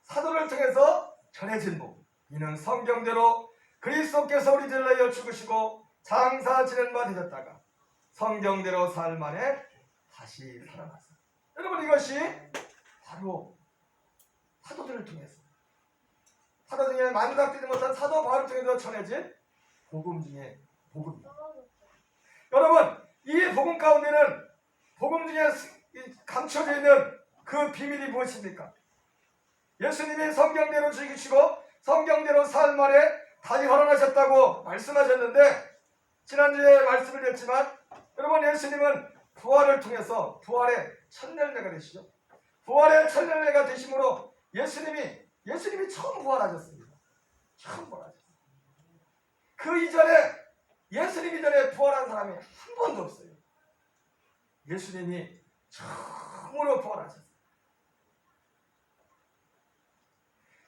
사도를 통해서 전해진 복음. 이는 성경대로 그리스도께서 우리 죄를 위하여 죽으시고 장사 지낸 바 되셨다가 성경대로 사흘 만에 다시 살아났어요. 여러분, 이것이 바로 사도들을 통해서, 사도 중에 만삭되지 못한 사도 바울을 통해서 전해진 복음 중에 복음입니다. 여러분, 이 복음 가운데는 복음 중에 감춰져 있는 그 비밀이 무엇입니까? 예수님이 성경대로 죽이시고 성경대로 사흘 만에 다시 살아나셨다고 말씀하셨는데, 지난주에 말씀을 드렸지만 여러분, 예수님은 부활을 통해서 부활의 첫 열매가 되시죠. 부활의 첫 열매가 되심으로 예수님이 처음 부활하셨습니다. 처음 부활하셨습니다. 그 이전에 예수님 이전에 부활한 사람이 한 번도 없어요. 예수님이 처음으로 부활하셨어요.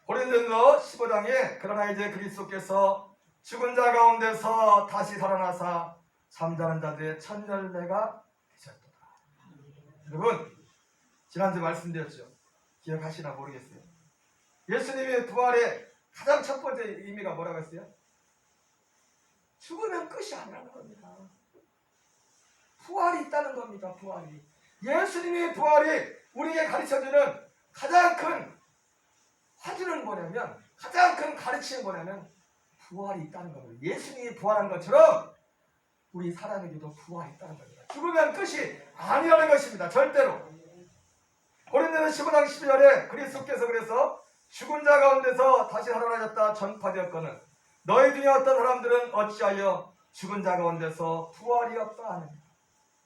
고린도전서 15장에 그러나 이제 그리스도께서 죽은 자 가운데서 다시 살아나사 잠자는 자들의 첫 열매가 되셨도다. 여러분, 지난주 말씀드렸죠. 기억하시나 모르겠어요. 예수님의 부활의 가장 첫 번째 의미가 뭐라고 했어요? 죽으면 끝이 아니라는 겁니다. 부활이 있다는 겁니다. 부활이. 예수님의 부활이 우리에게 가르쳐주는 가장 큰 화두는 뭐냐면, 가장 큰 가르침이 뭐냐면 부활이 있다는 겁니다. 예수님이 부활한 것처럼 우리 사람에게도 부활이 있다는 겁니다. 죽으면 끝이 아니라는 것입니다. 절대로. 고린도전서 15장 12절에 그리스도께서 그래서 죽은 자 가운데서 다시 살아나셨다 전파되었거늘 너희 중에 어떤 사람들은 어찌하여 죽은 자 가운데서 부활이 없다 하느냐.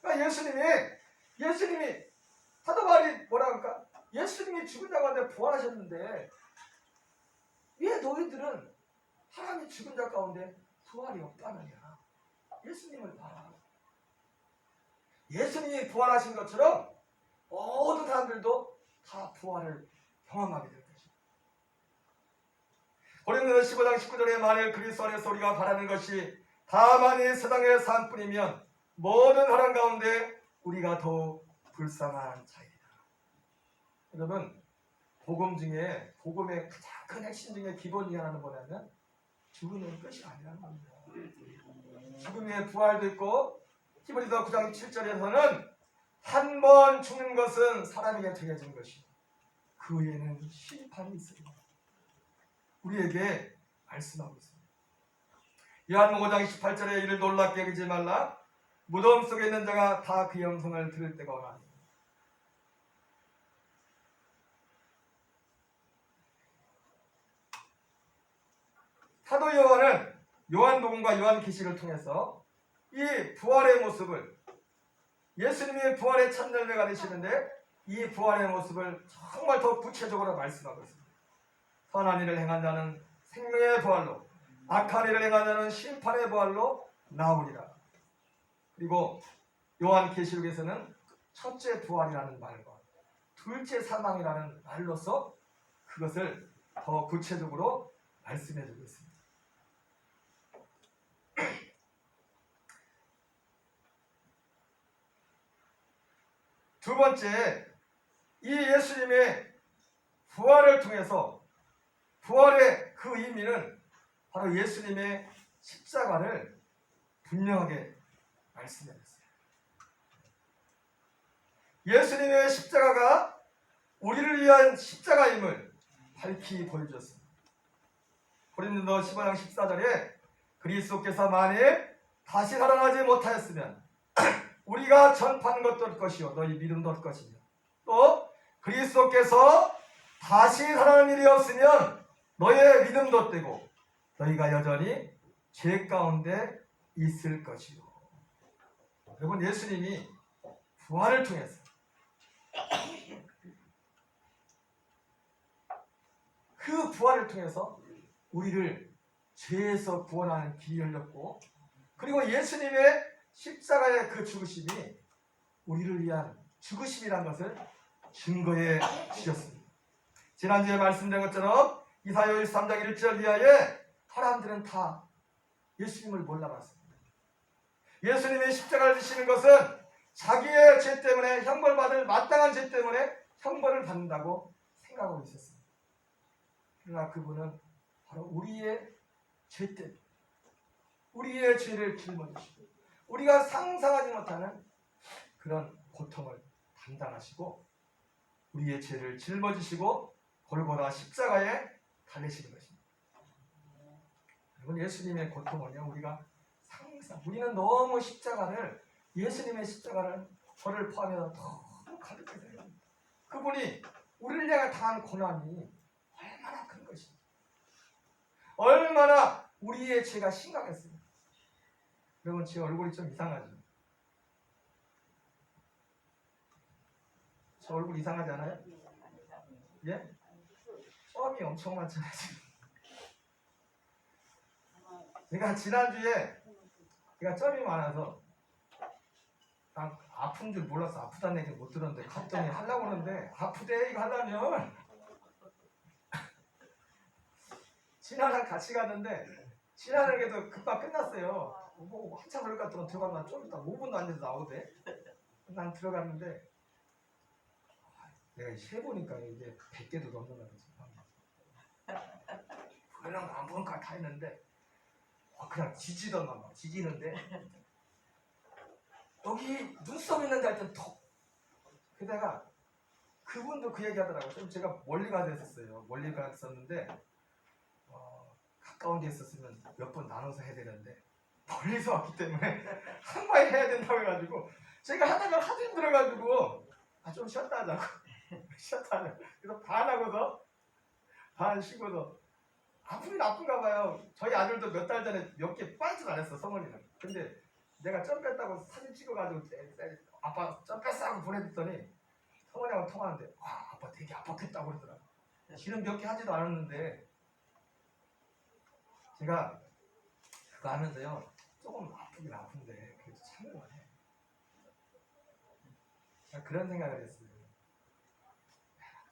그러니까 예수님이 사도 바울이 뭐라 할까? 예수님이 죽은 자 가운데 부활하셨는데 왜 너희들은 사람이 죽은 자 가운데 부활이 없다느냐. 예수님을 봐라. 예수님이 부활하신 것처럼 모든 사람들도 다 부활을 경험하게 될 것입니다. 고린도전서 15장 19절에 만일 그리스도 안에서 우리가 바라는 것이 다만 이 세상의 삶뿐이면 모든 사람 가운데 우리가 더욱 불쌍한 자이다. 여러분, 복음 중에 복음의 가장 큰 핵심 중에 기본 중에 하나는 뭐냐면 죽음의 끝이 아니라는 겁니다. 죽음의 부활도 있고, 히브리서 9장 7절에서는 한 번 죽는 것은 사람에게 정해진 것이고 그 후에는 심판이 있습니다. 우리에게 말씀하고 있습니다. 요한복음 5장 28절에 이를 놀랍게 여기지 말라. 무덤 속에 있는 자가 다 그 영성을 들을 때가 오나니. 사도 요한은 요한복음과 요한계시를 통해서 이 부활의 모습을, 예수님이 부활의 첫 열매가 되시는데 이 부활의 모습을 정말 더 구체적으로 말씀하고 있습니다. 선한 일을 행한 자는 생명의 부활로, 악한 일을 행한 자는 심판의 부활로 나오리라. 그리고 요한계시록에서는 첫째 부활이라는 말과 둘째 사망이라는 말로서 그것을 더 구체적으로 말씀해 주고 있습니다. 두 번째, 이 예수님의 부활을 통해서 부활의 그 의미는 바로 예수님의 십자가를 분명하게 말씀해줬어요. 예수님의 십자가가 우리를 위한 십자가임을 밝히 보여주었습니다. 고린도 15장 14절에 그리스도께서 만일 다시 살아나지 못하였으면 우리가 전파하는 것도 할 것이요 너희 믿음도 할 것이며 또 그리스도께서 다시 살아나는 일이 없으면 너희의 믿음도 떼고 너희가 여전히 죄 가운데 있을 것이요. 여러분, 예수님이 부활을 통해서 그 부활을 통해서 우리를 죄에서 구원하는 길이 열렸고, 그리고 예수님의 십자가의 그 죽으심이 우리를 위한 죽으심이라는 것을 증거해 주셨습니다. 지난주에 말씀드린 것처럼 이사야 13장 1절 이하에 사람들은 다 예수님을 몰라봤습니다. 예수님의 십자가를 지시는 것은 자기의 죄 때문에 형벌받을 마땅한 죄 때문에 형벌을 받는다고 생각하고 있었습니다. 그러나 그분은 바로 우리의 죄 때문에 우리의 죄를 짊어지시고 우리가 상상하지 못하는 그런 고통을 담당하시고 우리의 죄를 짊어지시고 골고다 십자가에 달리시는 것입니다. 여러분, 예수님의 고통은요, 우리는 너무 예수님의 십자가를 저를 포함해서 너무 가볍게 생각합니다. 그분이 우리를 향해 당한 고난이 얼마나 큰 것인지, 얼마나 우리의 죄가 심각했습니다. 여러분, 제 얼굴이 좀 이상하죠? 저 얼굴 이상하지 않아요? 예? 점이 엄청 많잖아요. 제가 지난주에 제가 점이 많아서 아픈 줄 몰라서 아프다는 얘기 못 들었는데 갔더니 하려고 하는데 아프대 이거 하려면 진아랑 같이 갔는데 진아에게도 금방 끝났어요. 뭐 한참 걸릴 것 같더니 들어가면 좀 이따 5분도 안 돼서 나오대. 난 들어갔는데 내가 세보니까 이제 100개도 넘는다고 그런 거 안 보는 거 다 했는데 그냥 지지던가 막 지지는데 여기 눈썹 있는데 하여튼 톡. 게다가 그분도 그 얘기 하더라고요. 좀 제가 멀리 가서 했었어요. 멀리 갔었는데 가까운 데 있었으면 몇 번 나눠서 해야 되는데 멀리서 왔기 때문에 한 번에 해야 된다고 해가지고 제가 하다가 하도 힘들어가지고 좀 쉬었다 하자고 쉬었다 하자고 그래서 반 하고서 반 쉬고서 아프긴 아픈가 봐요. 저희 아들도 몇 달 전에 몇 개 빠지도 안 했어, 성원이는. 근데 내가 점 뺐다고 사진 찍어가지고 아빠 점 뺐어 하고 보내줬더니 성원이하고 통화하는데 아빠 되게 아팠겠다고 그러더라고. 지금 몇 개 하지도 않았는데 제가 그거 하면서요 조금 아프긴 아픈데 그래도 참을만 해. 제가 그런 생각을 했어요.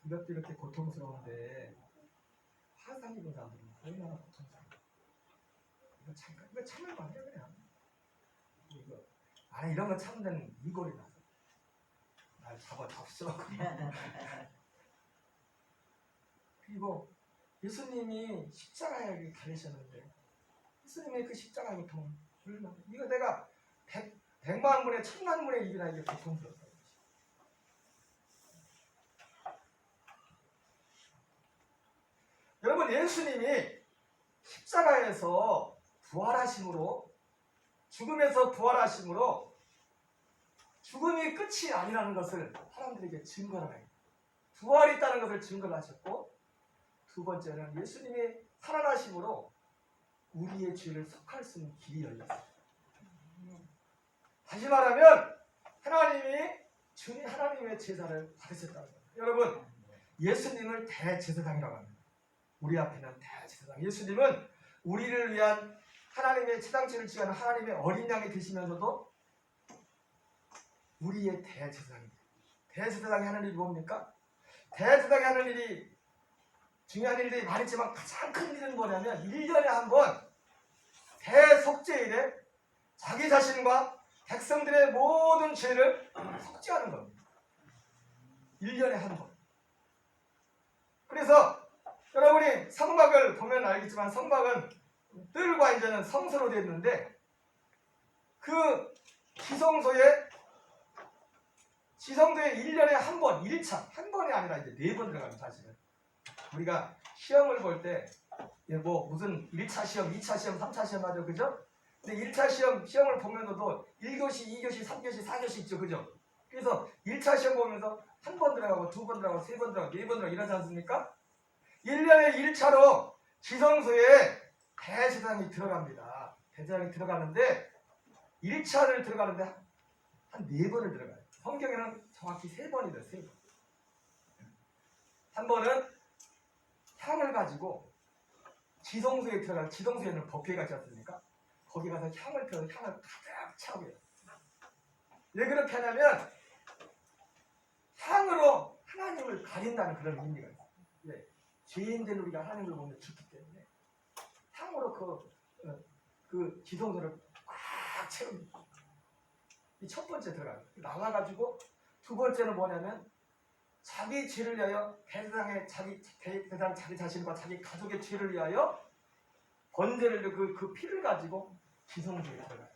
이것도 이렇게 고통스러운데 화상 입은 사람들은 얼마나 고통스러워. 이거 참을만 해 그냥. 이런 거 참는 데는 이골이 나서 날 잡아 덮쳐. 그리고 예수님이 십자가에 달리셨는데 예수님의 그 십자가 고통 얼마나 이거 내가 100만 분의 1000만 분의 입이나 이게 고통스럽다. 여러분, 예수님이 십자가에서 부활하심으로 죽음에서 부활하심으로 죽음이 끝이 아니라는 것을 사람들에게 증거를 해요. 부활이 있다는 것을 증거를 하셨고 두 번째는 예수님이 살아나심으로 우리의 죄를 속할 수 있는 길이 열렸어요. 다시 말하면 주님 하나님의 제사를 받으셨다는 거예요. 여러분, 예수님을 대제사장이라고 합니다. 우리 앞에는 대제사장. 예수님은 우리를 위한 하나님의 제당죄를 지하는 하나님의 어린 양이 되시면서도 우리의 대제사장입니다. 대제사장이 하는 일이 뭡니까? 대제사장이 하는 일이 중요한 일들이 많지만 가장 큰 일은 뭐냐면 1년에 한 번 대속죄일에 자기 자신과 백성들의 모든 죄를 속죄하는 겁니다. 1년에 한 번. 그래서 여러분이 성막을 보면 알겠지만 성막은 뜰과 이제는 성소로 되어 있는데 그 지성소에 1년에 한 번, 1차, 한 번이 아니라 이제 4번 들어가면 사실은. 우리가 시험을 볼 때, 뭐 무슨 1차 시험, 2차 시험, 3차 시험 하죠. 그죠? 근데 1차 시험을 보면서도 1교시, 2교시, 3교시, 4교시 있죠. 그죠? 그래서 1차 시험 보면서 한 번 들어가고, 2번 들어가고, 3번 들어가고, 4번 들어가고 이러지 않습니까? 1년에 1차로 지성소에 대제사장이 들어갑니다. 대제사장이 들어가는데 1차를 들어가는데 한 4번을 들어가요. 성경에는 정확히 3번이래요. 3번. 한 번은 향을 가지고 지성소에 들어가요. 지성소에는 법궤가 있지 않습니까? 거기 가서 향을 펴서 향을 가득 차고 해요. 왜 그렇게 하냐면 향으로 하나님을 가린다는 그런 의미가 있어요. 왜? 죄인된 우리가 하나님을 보면 죽기 때문에 향으로 그 지성소를 꽉 채웁니다. 이 첫 번째 들어가요. 나와가지고 두 번째는 뭐냐면 자기 죄를 위하여 대제사장의 자기 자신과 자기 가족의 죄를 위하여 번제를 그 피를 가지고 지성소에 들어가요.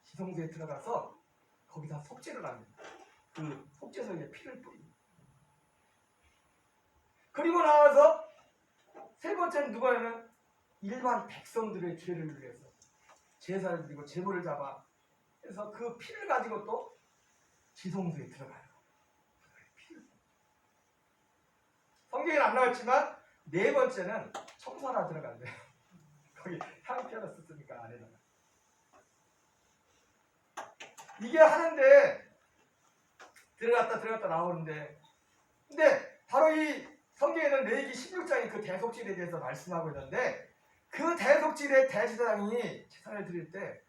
지성소에 들어가서 거기다 속죄를 합니다. 그 속죄소에 피를 뿌립니다. 그리고 나와서 세 번째는 누가냐면 일반 백성들의 죄를 위해서 제사를 드리고 제물을 잡아 그래서 그 피를 가지고 또 지성소에 들어가요. 성경에는 안 나왔지만 네 번째는 청소하러 들어간대요. 거기 향 피하러 썼으니까 안에다가. 이게 하는데 들어갔다 나오는데 근데 바로 이 성경에는 레위기 16장이 그 대속죄에 대해서 말씀하고 있는데 그 대속죄의 대제사장이 제사를 드릴 때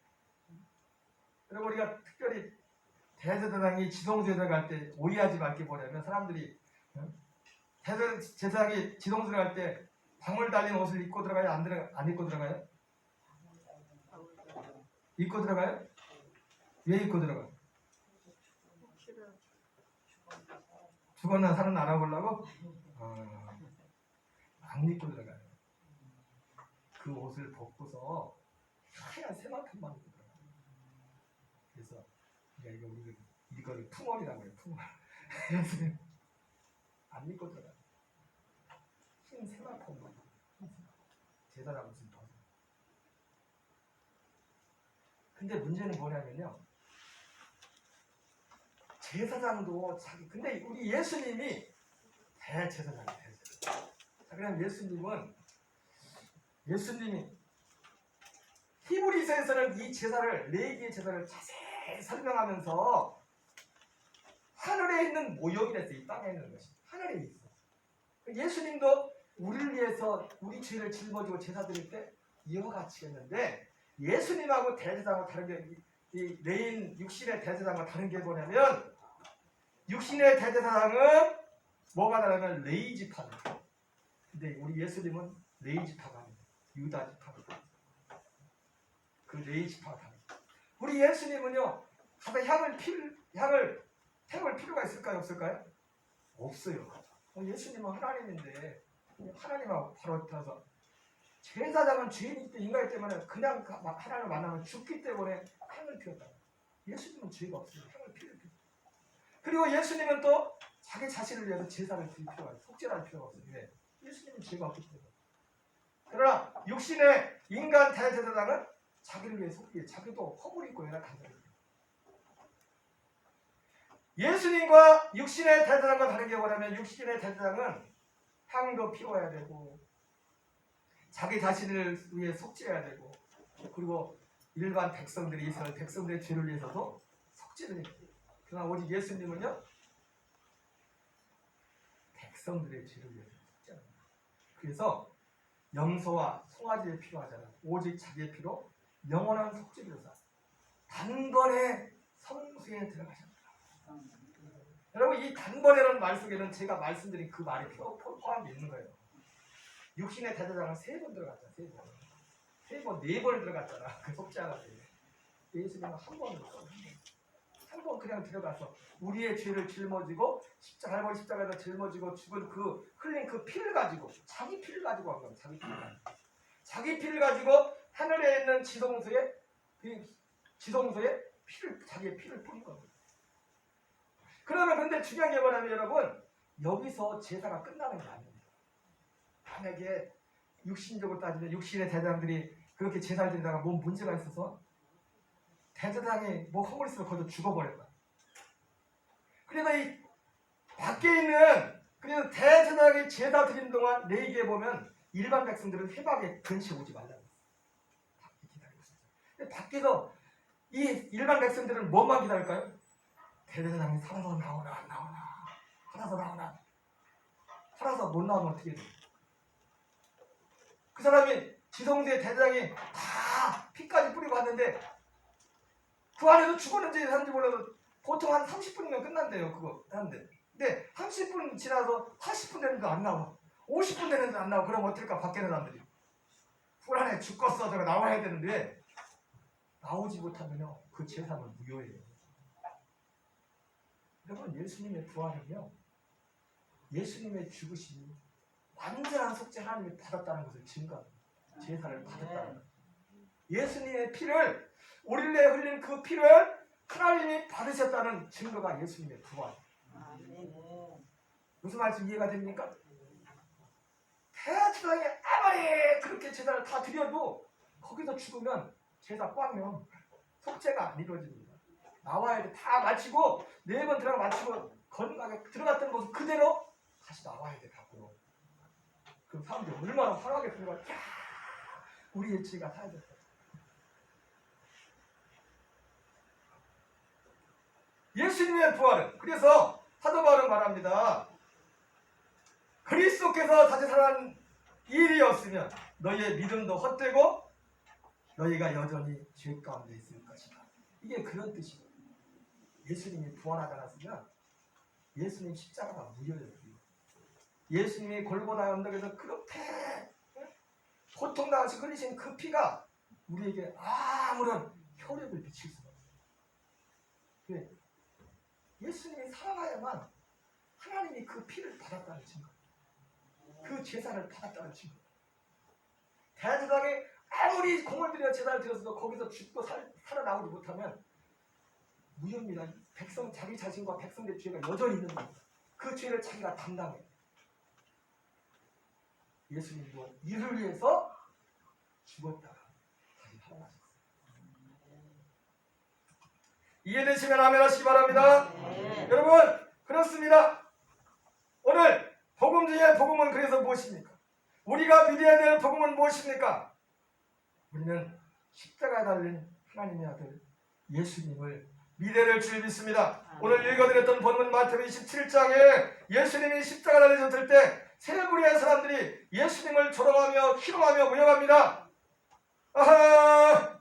그리고 우리가 특별히 대제사장이 지성소에 들어갈 때 오해하지 말게 보려면 사람들이 제사장이 지성소에 들어갈 때 방울 달린 옷을 입고 들어가요? 안 입고 들어가요? 입고 들어가요? 왜 입고 들어가요? 죽었나 살았나 알아보려고? 안 입고 들어가요. 그 옷을 벗고서 하얀 새만큼만 입고 들어가요. 그래서 우리가 이거를 풍월이라고 해요. 풍월. 안 입고 들어가요. 흰 새만큼만 제사장 옷을 벗어. 근데 문제는 뭐냐면요. 제사장도 근데 우리 예수님이 대제사장이에요. 대제사장. 자, 그럼 예수님이 히브리서에서는 이 제사를 레위기의 제사를 자세히 설명하면서 하늘에 있는 모형이랬어요. 이 땅에 있는 것이 하늘에 있어. 예수님도 우리를 위해서 우리 죄를 짊어지고 제사 드릴 때 이와 같이 했는데 예수님하고 대제사장과 다른 게 이 레인 육신의 대제사장과 다른 게 뭐냐면 육신의 대제사장은 뭐가 다르냐면 레위 지파입니다. 근데 우리 예수님은 레위 지파가 아닙니다. 유다 지파입니다. 그 레위 지파가 다릅니다. 우리 예수님은요 가서 향을 태울 필요가 있을까요? 없을까요? 없어요. 예수님은 하나님인데 하나님하고 바로 타서 제사장은 죄인이기 때문에 인간이기 때문에 그냥 하나님을 만나면 죽기 때문에 향을 피웠다. 예수님은 죄가 없어요. 향을 피울 필요. 그리고 예수님은 또 자기 자신을 위해서 제사를 드릴 필요가 없어요. 속죄를 할 필요가 없어요. 왜? 예수님은 죄가 없기 때문에. 그러나 육신의 인간 대제사장은 자기를 위해 속죄, 자기도 허물 있고 연약한 자예요. 예수님과 육신의 대제사장과 다른 게 뭐냐면 육신의 대제사장은 향도 피워야 되고 자기 자신을 위해 속죄해야 되고 그리고 일반 백성들이 이스라엘 백성들의 죄를 위해서도 속죄를 해야 돼요. 그러나 오직 예수님은요 백성들의 죄를 위해서 속죄합니다. 그래서 염소와 송아지의 피로 하잖아요. 오직 자기의 피로 영원한 속죄를 사 단번에 성수에 들어가셨다. 여러분 이 단번에라는 말 속에는 제가 말씀드린 그 말이 포함되어 있는 거예요. 육신의 대제사장은 3번 들어갔잖아. 3번, 4번 들어갔잖아. 그 속죄하가 때. 예수님은 한 번 그냥 들어가서 우리의 죄를 짊어지고 갈보리 십자가에다 짊어지고 죽은 그 흘린 그 피를 가지고 자기 피를 가지고 한 거예요. 자기 피를 가지고 하늘에 있는 지성소에 자기의 피를 뿌린 겁니다. 그러면 근데 중요한 게 뭐냐면 여러분 여기서 제사가 끝나는 게 아닙니다. 만약에 육신적으로 따지면 육신의 대장들이 그렇게 제사를 드리다가 뭔 문제가 있어서 대제사장이 뭐 허물 있으면 거기서 죽어버렸다. 그래서 이 밖에 있는 그래서 대제사장이 제사 드리는 동안 레위기에 보면 일반 백성들은 회막에 근처에 오지 말라고 했어요. 밖에 기다리고 있었죠. 근데 밖에서 이 일반 백성들은 뭐만 기다릴까요? 대제사장이 살아서 나오나 안 나오나 살아서 나오나 살아서 못 나오면 어떻게 돼요? 그 사람이 지성소의 대제사장이 다 피까지 뿌리고 왔는데 그 안에서 죽었는지 사는지 몰라도 보통 한 30분이면 끝난대요. 그거 하는데 근데 30분 지나서 40분 되는데 안 나와 50분 되는데 안 나와. 그럼 어떨까? 밖에 있는 사람들이 불안해 죽겠어 저거 나와야 되는데 나오지 못하면요 그 제사는 무효예요. 여러분 예수님의 부활은요 예수님의 죽으심이 완전한 속죄 하나님이 받았다는 것을 증거합니다. 제사를 받았다는 것. 예수님의 피를 우리를 위해 흘린 그 피를 하나님이 받으셨다는 증거가 예수님의 부활. 무슨 말씀 이해가 됩니까? 대제사장이 아무리 그렇게 제사를 다 드려도 거기서 죽으면 제사 꽝면 속죄가 안 이루어집니다. 나와야 돼. 다 마치고 4번 들어가 마치고 건강하게 들어갔던 모습 그대로 다시 나와야 돼. 밖으로. 그럼 사람들이 얼마나 화나겠습니까? 야, 우리의 죄가 사해졌다. 예수님의 부활은 그래서 사도 바울은 말합니다. 그리스도께서 다시 살아난 일이었으면 너희의 믿음도 헛되고 너희가 여전히 죄 가운데 있을 것이다. 이게 그런 뜻이에요. 예수님이 부활하지 않았으면 예수님 십자가가 무효예요. 예수님이 골고다 언덕에서 그렇게 고통당하시 흘리신 그 피가 우리에게 아무런 효력을 미칠 수가 없어요. 왜? 예수님이 살아나야만 하나님이 그 피를 받았다는 증거, 그 제사를 받았다는 증거. 대제사장이 아무리 공을 들여 제사를 드렸어도 거기서 죽고 살아나오지 못하면 무효입니다. 백성 자기 자신과 백성의 죄가 여전히 있는 겁니다. 그 죄를 자기가 담당해. 예수님도 이를 위해서 죽었다가 다시 살아나셨어요. 이해되시면 아멘 하시기 바랍니다. 여러분 그렇습니다. 오늘 복음 중에 복음은 그래서 무엇입니까? 우리가 믿어야 될 복음은 무엇입니까? 우리는 십자가에 달린 하나님의 아들 예수님을 믿어야 될 줄 믿습니다. 오늘 읽어드렸던 본문 마태복음 27장에 예수님이 십자가 달리셨을 때 세 무리의 사람들이 예수님을 조롱하며 희롱하며 모여갑니다. 아하!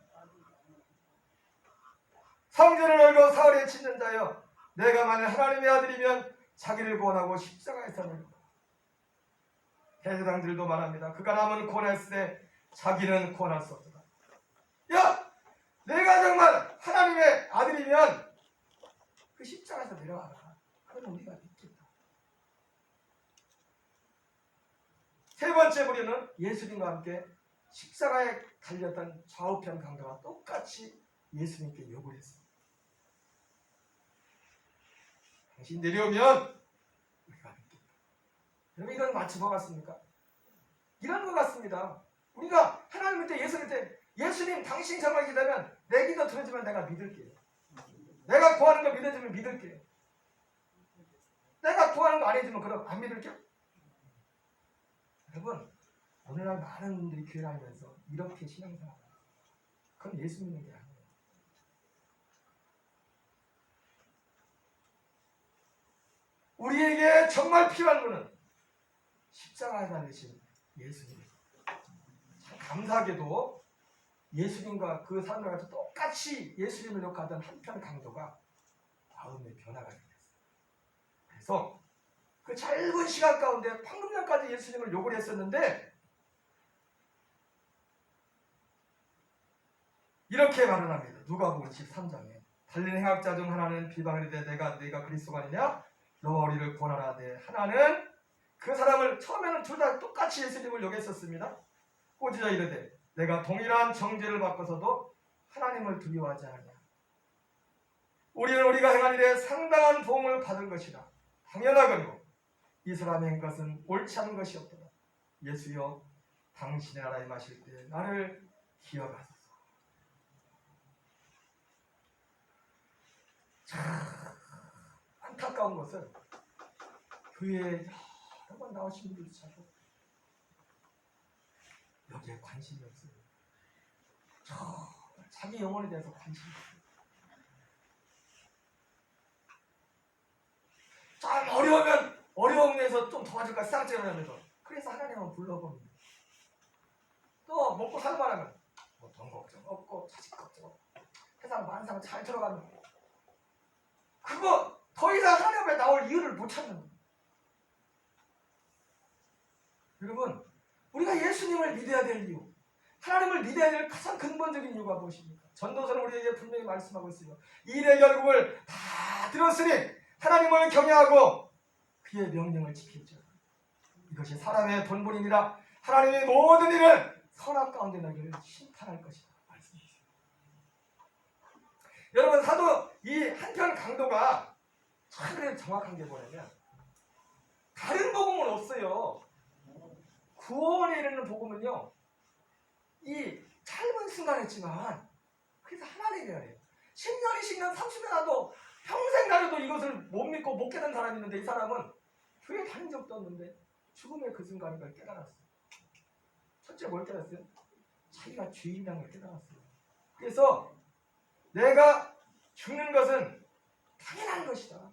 성전을 얼고 사흘에 짓는 자여 내가 만일 하나님의 아들이면 자기를 구원하고 십자가에 서는 대제사장들도 말합니다. 그가 남은 구원했을 때 자기는 구원할 수 없다. 야! 내가 정말 하나님의 아들이면 그 십자가에서 내려와라. 그럼 우리가 믿겠다. 세 번째 무리는 예수님과 함께 십자가에 달렸던 좌우편 강도와 똑같이 예수님께 요구를 했습니다. 당신 내려오면 우리가 믿겠다. 여러분 이건 마치 뭐 같습니까? 이런 것 같습니다. 우리가 하나님 밑에 예수님 때 예수님 당신 정말 기다면 내 기도 들어주면 내가 믿을게요. 내가 구하는 거 믿어주면 믿을게요. 내가 구하는 거 안 해주면 그럼 안 믿을게요. 여러분 오늘날 많은 분들이 교회 다니면서 이렇게 신앙생활 합니다. 그건 예수 믿는 게 아니에요. 우리에게 정말 필요한 것은 십자가에 달리신 예수님입니다. 참 감사하게도 예수님과 그 사람들과 같이 똑같이 예수님을 욕하던 한편 강도가 마음의 변화가 됐어요. 그래서 그 짧은 시간 가운데 방금 전까지 예수님을 욕을 했었는데 이렇게 말을 합니다. 누가복음 13장에 달린 행악자 중 하나는 비방을 이르되 네가 그리스도가 아니냐? 너와 우리를 구원하라 하되 하나는 그 사람을 처음에는 둘 다 똑같이 예수님을 욕했었습니다. 꼬지자 이르되 내가 동일한 정죄를 받고서도 하나님을 두려워하지 않느냐? 우리는 우리가 행한 일에 상당한 보응을 받을 것이라. 당연하거니와 이 사람이 한 것은 옳지 않은 것이 없도다. 예수여 당신의 나라에 마실 때 나를 기억하소서. 참 안타까운 것은 교회에 여러 번 나오신 분들도 자꾸 여기에 관심이 없어요. 자기 영혼에 대해서 관심이 없어요. 좀 어려우면 어려움에서 좀 도와줄까 쌍욕을 하면서 그래서 하나님은 불러봅니다. 또 먹고 살만하면 뭐 돈 걱정 없고 자식 걱정 없고 세상 만상 잘 들어가는 그거 더 이상 하나님 앞에 나올 이유를 못 찾는 거예요. 여러분 우리가 예수님을 믿어야 될 이유, 하나님을 믿어야 될 가장 근본적인 이유가 무엇입니까? 전도서는 우리에게 분명히 말씀하고 있어요. 일의 결국을 다 들었으니 하나님을 경외하고 그의 명령을 지키자. 이것이 사람의 본분이니라. 하나님이 모든 일을 선악 가운데 너희를 심판할 것이다. 말씀이세요. 여러분 사도 이 한편 강도가 참 정확한 게 뭐냐면 다른 복음은 없어요. 구원에 이르는 복음은요. 이 짧은 순간이지만 그래서 하나님이 아니에요. 10년, 20년, 30년 하도 평생 다녀도 이것을 못 믿고 못 깨닫는 사람이 있는데 이 사람은 교회 다닌 적도 없는데 죽음의 그 순간에 그걸 깨달았어요. 첫째 뭘 깨달았어요? 자기가 죄인이라는 걸 깨달았어요. 그래서 내가 죽는 것은 당연한 것이다.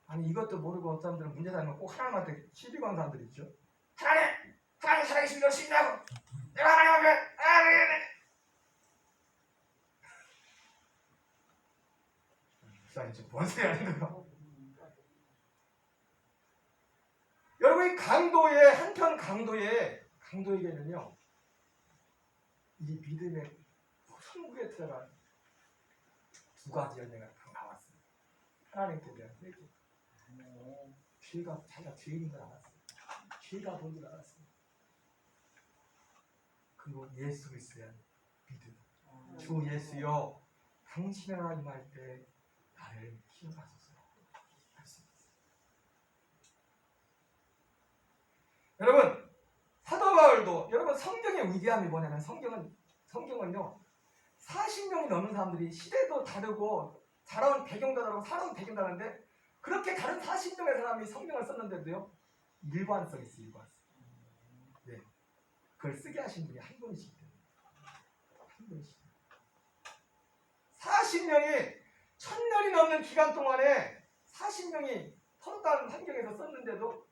아니 이것도 모르고 어떤 사람들은 문제 삼으면 꼭 하나님한테 시비 거는 사람들이 있죠. 하나님 살아계신 걸 신다고 내가 하나님 앞에 목사님 지금 뭔 소리 하는 거야? 여러분 이 강도의 한편 강도에게는요 이 믿음의 천국에 들어간 두 가지 열매가 다 나왔어요. 하나님께 대한 회개. 죄가 자기가 죄인인 걸 알았어요. 죄가 뭔 줄 알았어요. 그리고 예수 그리스도에 대한 믿음. 주 예수여 당신의 나라 임할 때 나를 기억하소서. 여러분 사도 바울도 여러분 성경의 위대함이 뭐냐면 성경은요 40명이 넘는 사람들이 시대도 다르고 자라온 배경도 다르고 살아온 배경도 다른데 그렇게 다른 40명의 사람이 성경을 썼는데도요 일관성 있어요. 일관성. 네. 그걸 쓰게 하신 분이 한 분이시기 때문에 한 분이시기 때문에 40명이 1000년이 넘는 기간 동안에 40명이 서로 다른 환경에서 썼는데도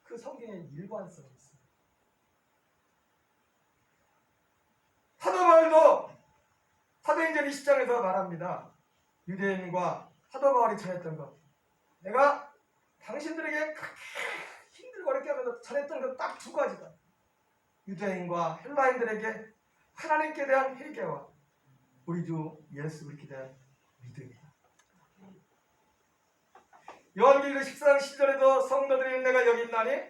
그 성경에 일관성이 있어요. 사도 바울도 사도행전 20장에서 말합니다. 유대인과 사도 바울이 전했던 것 내가 당신들에게 힘들고 어렵게 하면서 전했던 것 딱 두 가지다. 유대인과 헬라인들에게 하나님께 대한 회개와 우리 주 예수 그리스도에 대한 믿음이다. 요한계시록 14장 10절에도 성도들이 내가 여기 있나니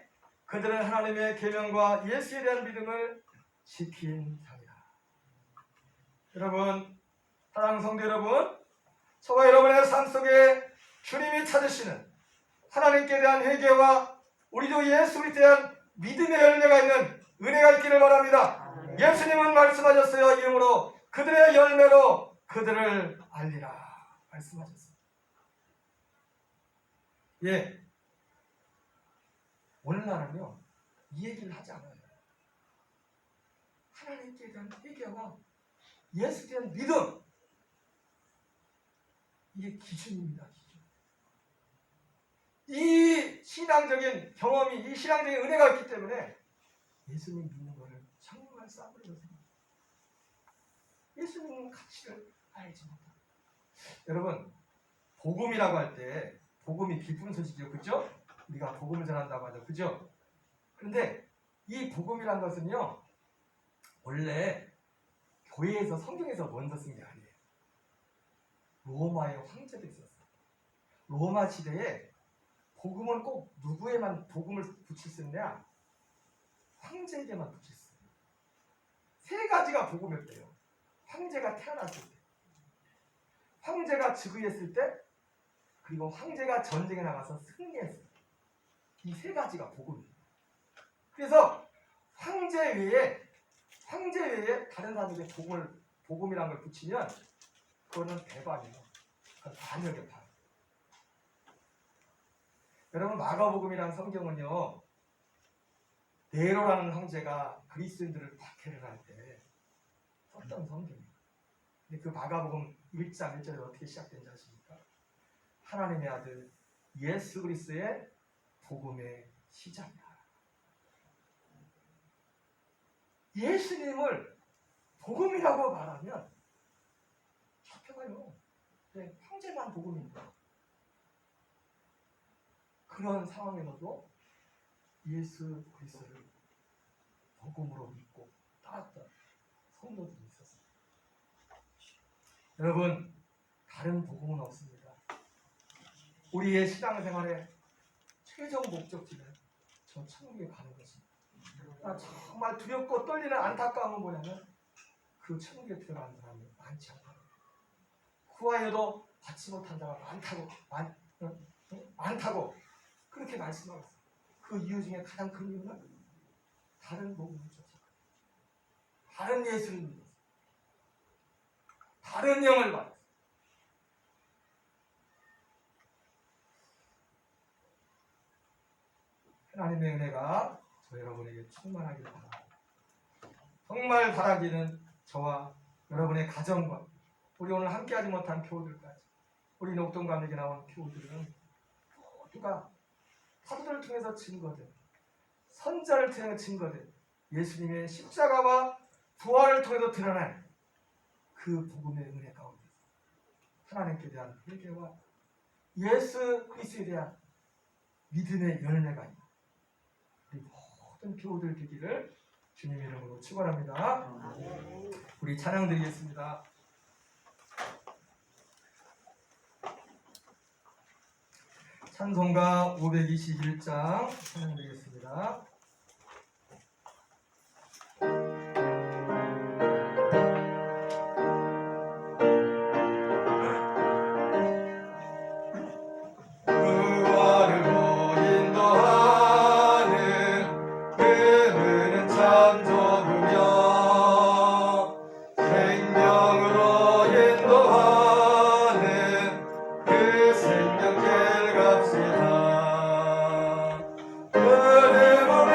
그들은 하나님의 계명과 예수에 대한 믿음을 지킨 자이다. 여러분 사랑하는 성도 여러분 저와 여러분의 삶 속에 주님이 찾으시는 하나님께 대한 회개와 우리 주 예수 그리스도에 대한 믿음의 열매가 있는 은혜가 있기를 바랍니다. 예수님은 말씀하셨어요. 이름으로 그들의 열매로 그들을 알리라 말씀하셨습니다. 예, 오늘날은요 이 얘기를 하지 않아요. 하나님께 대한 회개와 예수에 대한 믿음 이게 기준입니다. 기준. 이 신앙적인 경험이 이 신앙적인 은혜가 있기 때문에 예수님 믿는 것을 정말 싸버리거든요. 예수님 가치를 알지 못하고. 여러분, 복음이라고 할 때 복음이 기쁜 소식이죠, 그죠? 우리가 복음을 전한다고 하죠, 그죠? 그런데 이 복음이란 것은요, 원래 교회에서 성경에서 먼저 쓴 게 아니에요. 로마의 황제도 있었어요. 로마 시대에 복음은 꼭 누구에만 복음을 붙일 수 있냐? 황제에게만 붙일 수 있어요. 세 가지가 복음이었대요. 황제가 태어났을 때, 황제가 즉위했을 때, 그리고 황제가 전쟁에 나가서 승리했을 때. 이 세 가지가 복음이에요. 그래서 황제 외에 다른 사람에게 복음이라는 걸 붙이면 그거는 배반이에요. 그건 반역의 반. 여러분, 마가복음이라는 성경은요, 네로라는 황제가 그리스도인들을 박해를 할 때 썼던 성경이에요. 근데 그 마가복음 1장 1절에 어떻게 시작된지 아십니까? 하나님의 아들 예수 그리스도의 복음의 시작이다. 예수님을 복음이라고 말하면 잡혀가요. 네, 황제만 복음입니다. 그런 상황에서도 예수 그리스도를 복음으로 믿고 따랐던 성도들이 있었습니다. 여러분, 다른 복음은 없습니다. 우리의 신앙생활의 최종 목적지는 저 천국에 가는 것입니다. 정말 두렵고 떨리는 안타까움은 뭐냐면 그 천국에 들어가는 사람이 많지 않다는 거예요. 구하여도 받지 못한 자가 많다고 그렇게 말씀하고 있어요. 그 이유 중에 가장 큰 이유는 다른 복음을 쫓아가요. 다른 예수를 믿었어요. 다른 영을 받았어요. 하나님의 은혜가 저 여러분에게 충만하기를 바랍니다. 정말 바라기는 저와 여러분의 가정과 우리 오늘 함께하지 못한 교우들까지, 우리 녹동감에게 나온 교우들은 모두가 사도들을 통해서 증거된, 선자를 통해서 증거된 예수님의 십자가와 부활을 통해서 드러난 그 복음의 은혜 가운데 하나님께 대한 회개와 예수 그리스도에 대한 믿음의 열매가 있는 우리 모든 교우들 되기를 주님의 이름으로 축원합니다. 우리 찬양 드리겠습니다. 찬송가 521장 찬양 드리겠습니다. 은혜를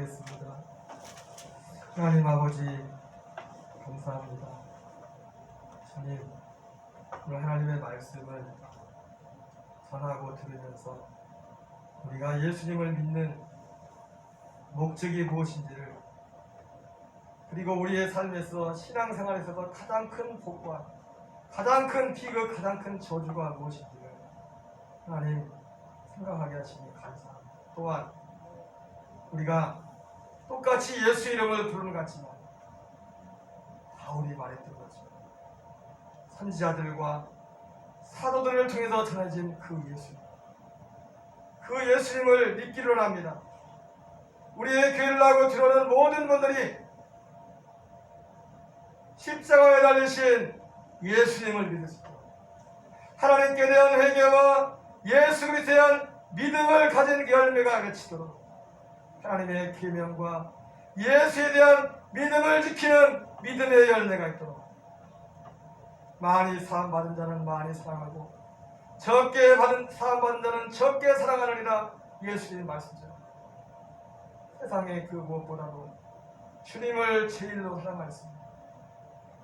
기도하겠습니다. 하나님 아버지 감사합니다. 주님, 오늘 하나님의 말씀을 전하고 들으면서 우리가 예수님을 믿는 목적이 무엇인지를, 그리고 우리의 삶에서 신앙생활에서도 가장 큰 복과 가장 큰 비극, 가장 큰 저주가 무엇인지를 하나님 생각하게 하시니 감사합니다. 또한 우리가 똑같이 예수 이름을 부르는 것 같지만 바울이 말했던 것처럼 선지자들과 사도들을 통해서 전해진 그 예수님을 믿기를 합니다. 우리의 교회를 하고 들어오는 모든 분들이 십자가에 달리신 예수님을 믿으시고 하나님께 대한 회개와 예수 그리스도에 대한 믿음을 가진 열매가 맺히도록 하나님의 계명과 예수에 대한 믿음을 지키는 믿음의 열매가 있도록 많이 사함받은 자는 많이 사랑하고 적게 사함받은 자는 적게 사랑하느니라 예수님의 말씀이죠. 세상에 그 무엇보다도 주님을 제일로 사랑하였습니다.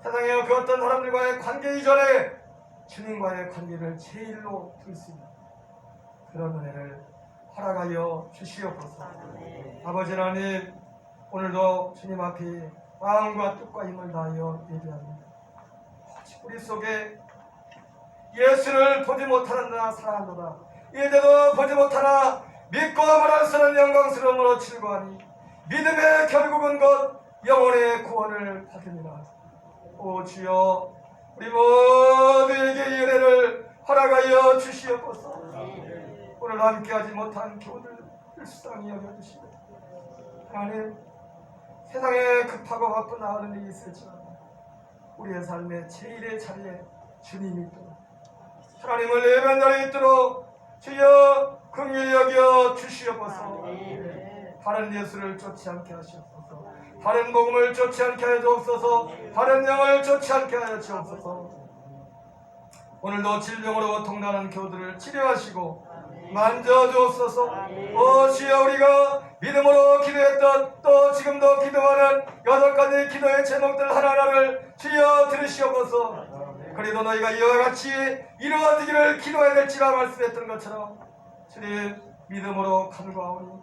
세상에 그 어떤 사람들과의 관계 이전에 주님과의 관계를 제일로 둘 수 있는 그런 은혜를 허락하여 주시옵소서. 아버지 하나님, 오늘도 주님 앞에 마음과 뜻과 힘을 다하여 예배합니다. 우리 속에 예수를 보지 못하는다 사랑한도다 이제도 보지 못하나 믿고 말할 수 없는 영광스러움으로 즐거워하니 믿음의 결국은 곧 영혼의 구원을 받으리라. 오 주여, 우리 모두에게 이 은혜를 허락하여 주시옵소서. 오늘 함께하지 못한 교우들 불쌍히 여겨주시고 하나님, 세상에 급하고 바쁜 나가는 일이 있을지라도 우리의 삶의 제일의 자리에 주님이 있도록 하나님을 예배한 자리에 있도록 주여 긍휼히 여겨 주시옵소서. 다른 예수를 쫓지 않게 하시옵소서. 다른 복음을 쫓지 않게 하여 주옵소서. 다른 영을 쫓지 않게 하여 주옵소서. 오늘도 질병으로 고통당하는 교우들을 치료하시고 만져주옵소서. 오 주여, 우리가 믿음으로 기도했던 또 지금도 기도하는 8가지 기도의 제목들 하나하나를 주여 들으시옵소서. 그래도 너희가 이와 같이 이루어지기를 기도해야 될지라 말씀했던 것처럼 주님 믿음으로 간구하오니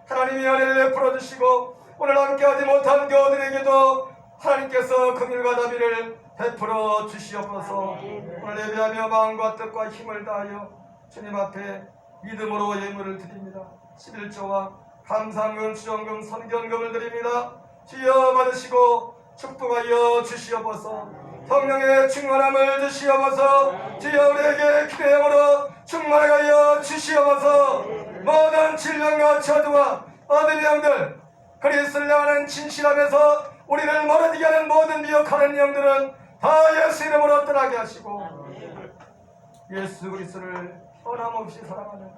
하나님이 은혜를 베풀어 주시고 오늘 함께하지 못한 교우들에게도 하나님께서 긍휼과 자비를 베풀어 주시옵소서. 오늘 예배하며 마음과 뜻과 힘을 다하여 주님 앞에 믿음으로 예물을 드립니다. 11조와 감사금, 수정금, 선견금을 드립니다. 주여 받으시고 축복하여 주시옵소서. 성령의 충만함을 주시옵소서. 주여 우리에게 기대함으로 충만하여 주시옵소서. 모든 질병과 저주와 어둠의 영들, 그리스도를 향하는 진실함에서 우리를 멀어지게 하는 모든 미혹하는 영들은 다 예수 이름으로 떠나게 하시고 예수 그리스도를 변함없이 사랑하는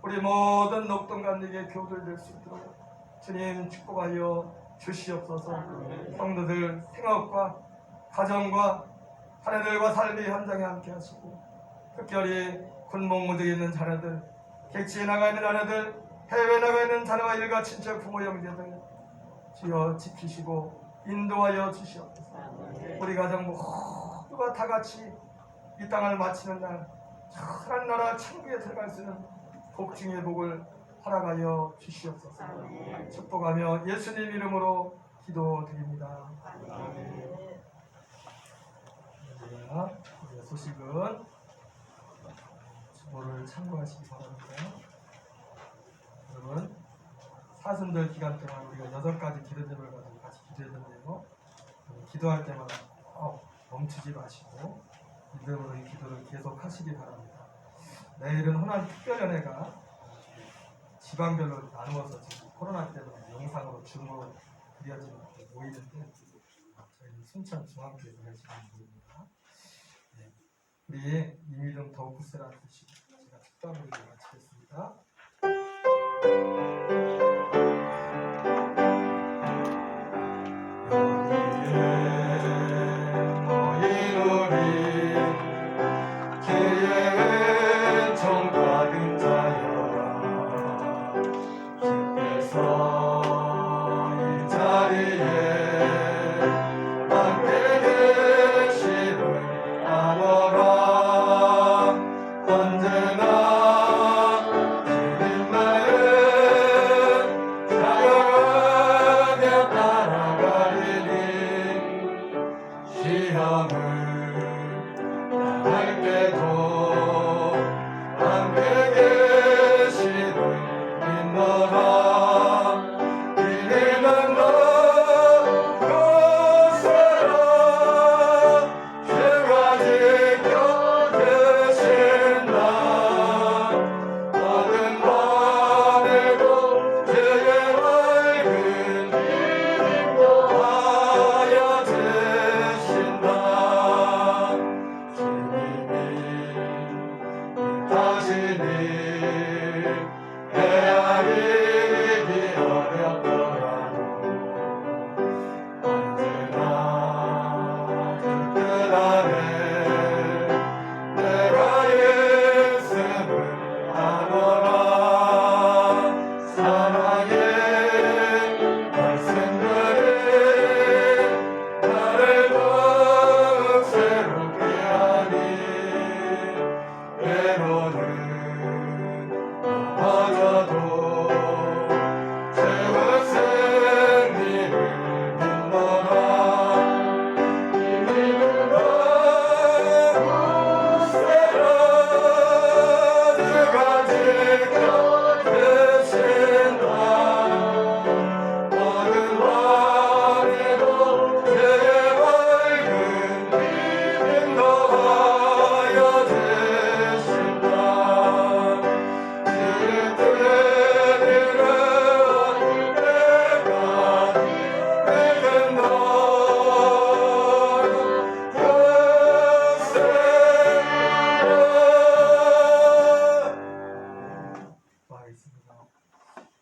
우리 모든 녹동관에게 교들 될 수 있도록 주님 축복하여 주시옵소서. 성도들 생업과 가정과 자녀들과 삶의 현장에 함께 하시고 특별히 군복무직에 있는 자녀들, 객지에 나가 있는 자녀들, 해외에 나가 있는 자녀와 일가 친척 부모 형제들 주여 지키시고 인도하여 주시옵소서. 우리 가정 모두가 다 같이 이 땅을 마치는 날 하나님 나라 천국에 들어갈 수 있는 복중의 복을 허락하여 주시옵소서. 축복하며 예수님 이름으로 기도드립니다. 소식은 주보를 참고하시기 바랍니다. 여러분, 사순절 기간 동안 우리가 6가지 기도 제목을 가지고 같이 기도했는데요. 기도할 때마다 멈추지 마시고 믿음으로 이 기도를 계속 하시기 바랍니다. 내일은 호남 특별연회가 지방별로 나누어서 지금 코로나 때문에 영상으로 줌으로 드려지는 모이는데 저희는 순천 중앙교회에서 열심히 모입니다. 네. 우리 이미름 더우쿠세라 드시고 제가 특단으로 마치겠습니다. 성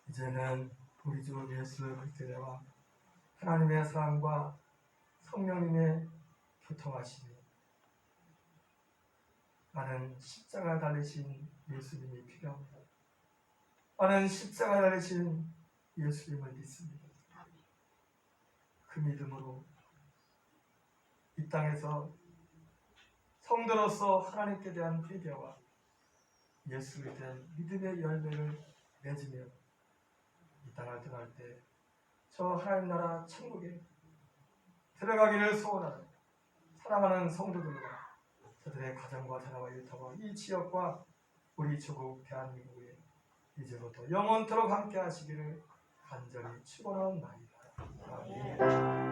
이제는 우리 주 예수 그리스도와 하나님의 사랑과 성령님의 교통하심이 나는 십자가 달리신 예수님이 필요합니다. 나는 십자가 달리신 예수님을 믿습니다. 그 믿음으로 이 땅에서 성도로서 하나님께 대한 회개와 예수에 대한 믿음의 열매를 맺으며 이 땅을 떠날 때 저 하나님 나라 천국에 들어가기를 소원하는 사랑하는 성도들과 저들의 가정과 자녀와 일터와 이 지역과 우리 조국 대한민국에 이제부터 영원토록 함께 하시기를 간절히 축원하옵나이다. 아멘.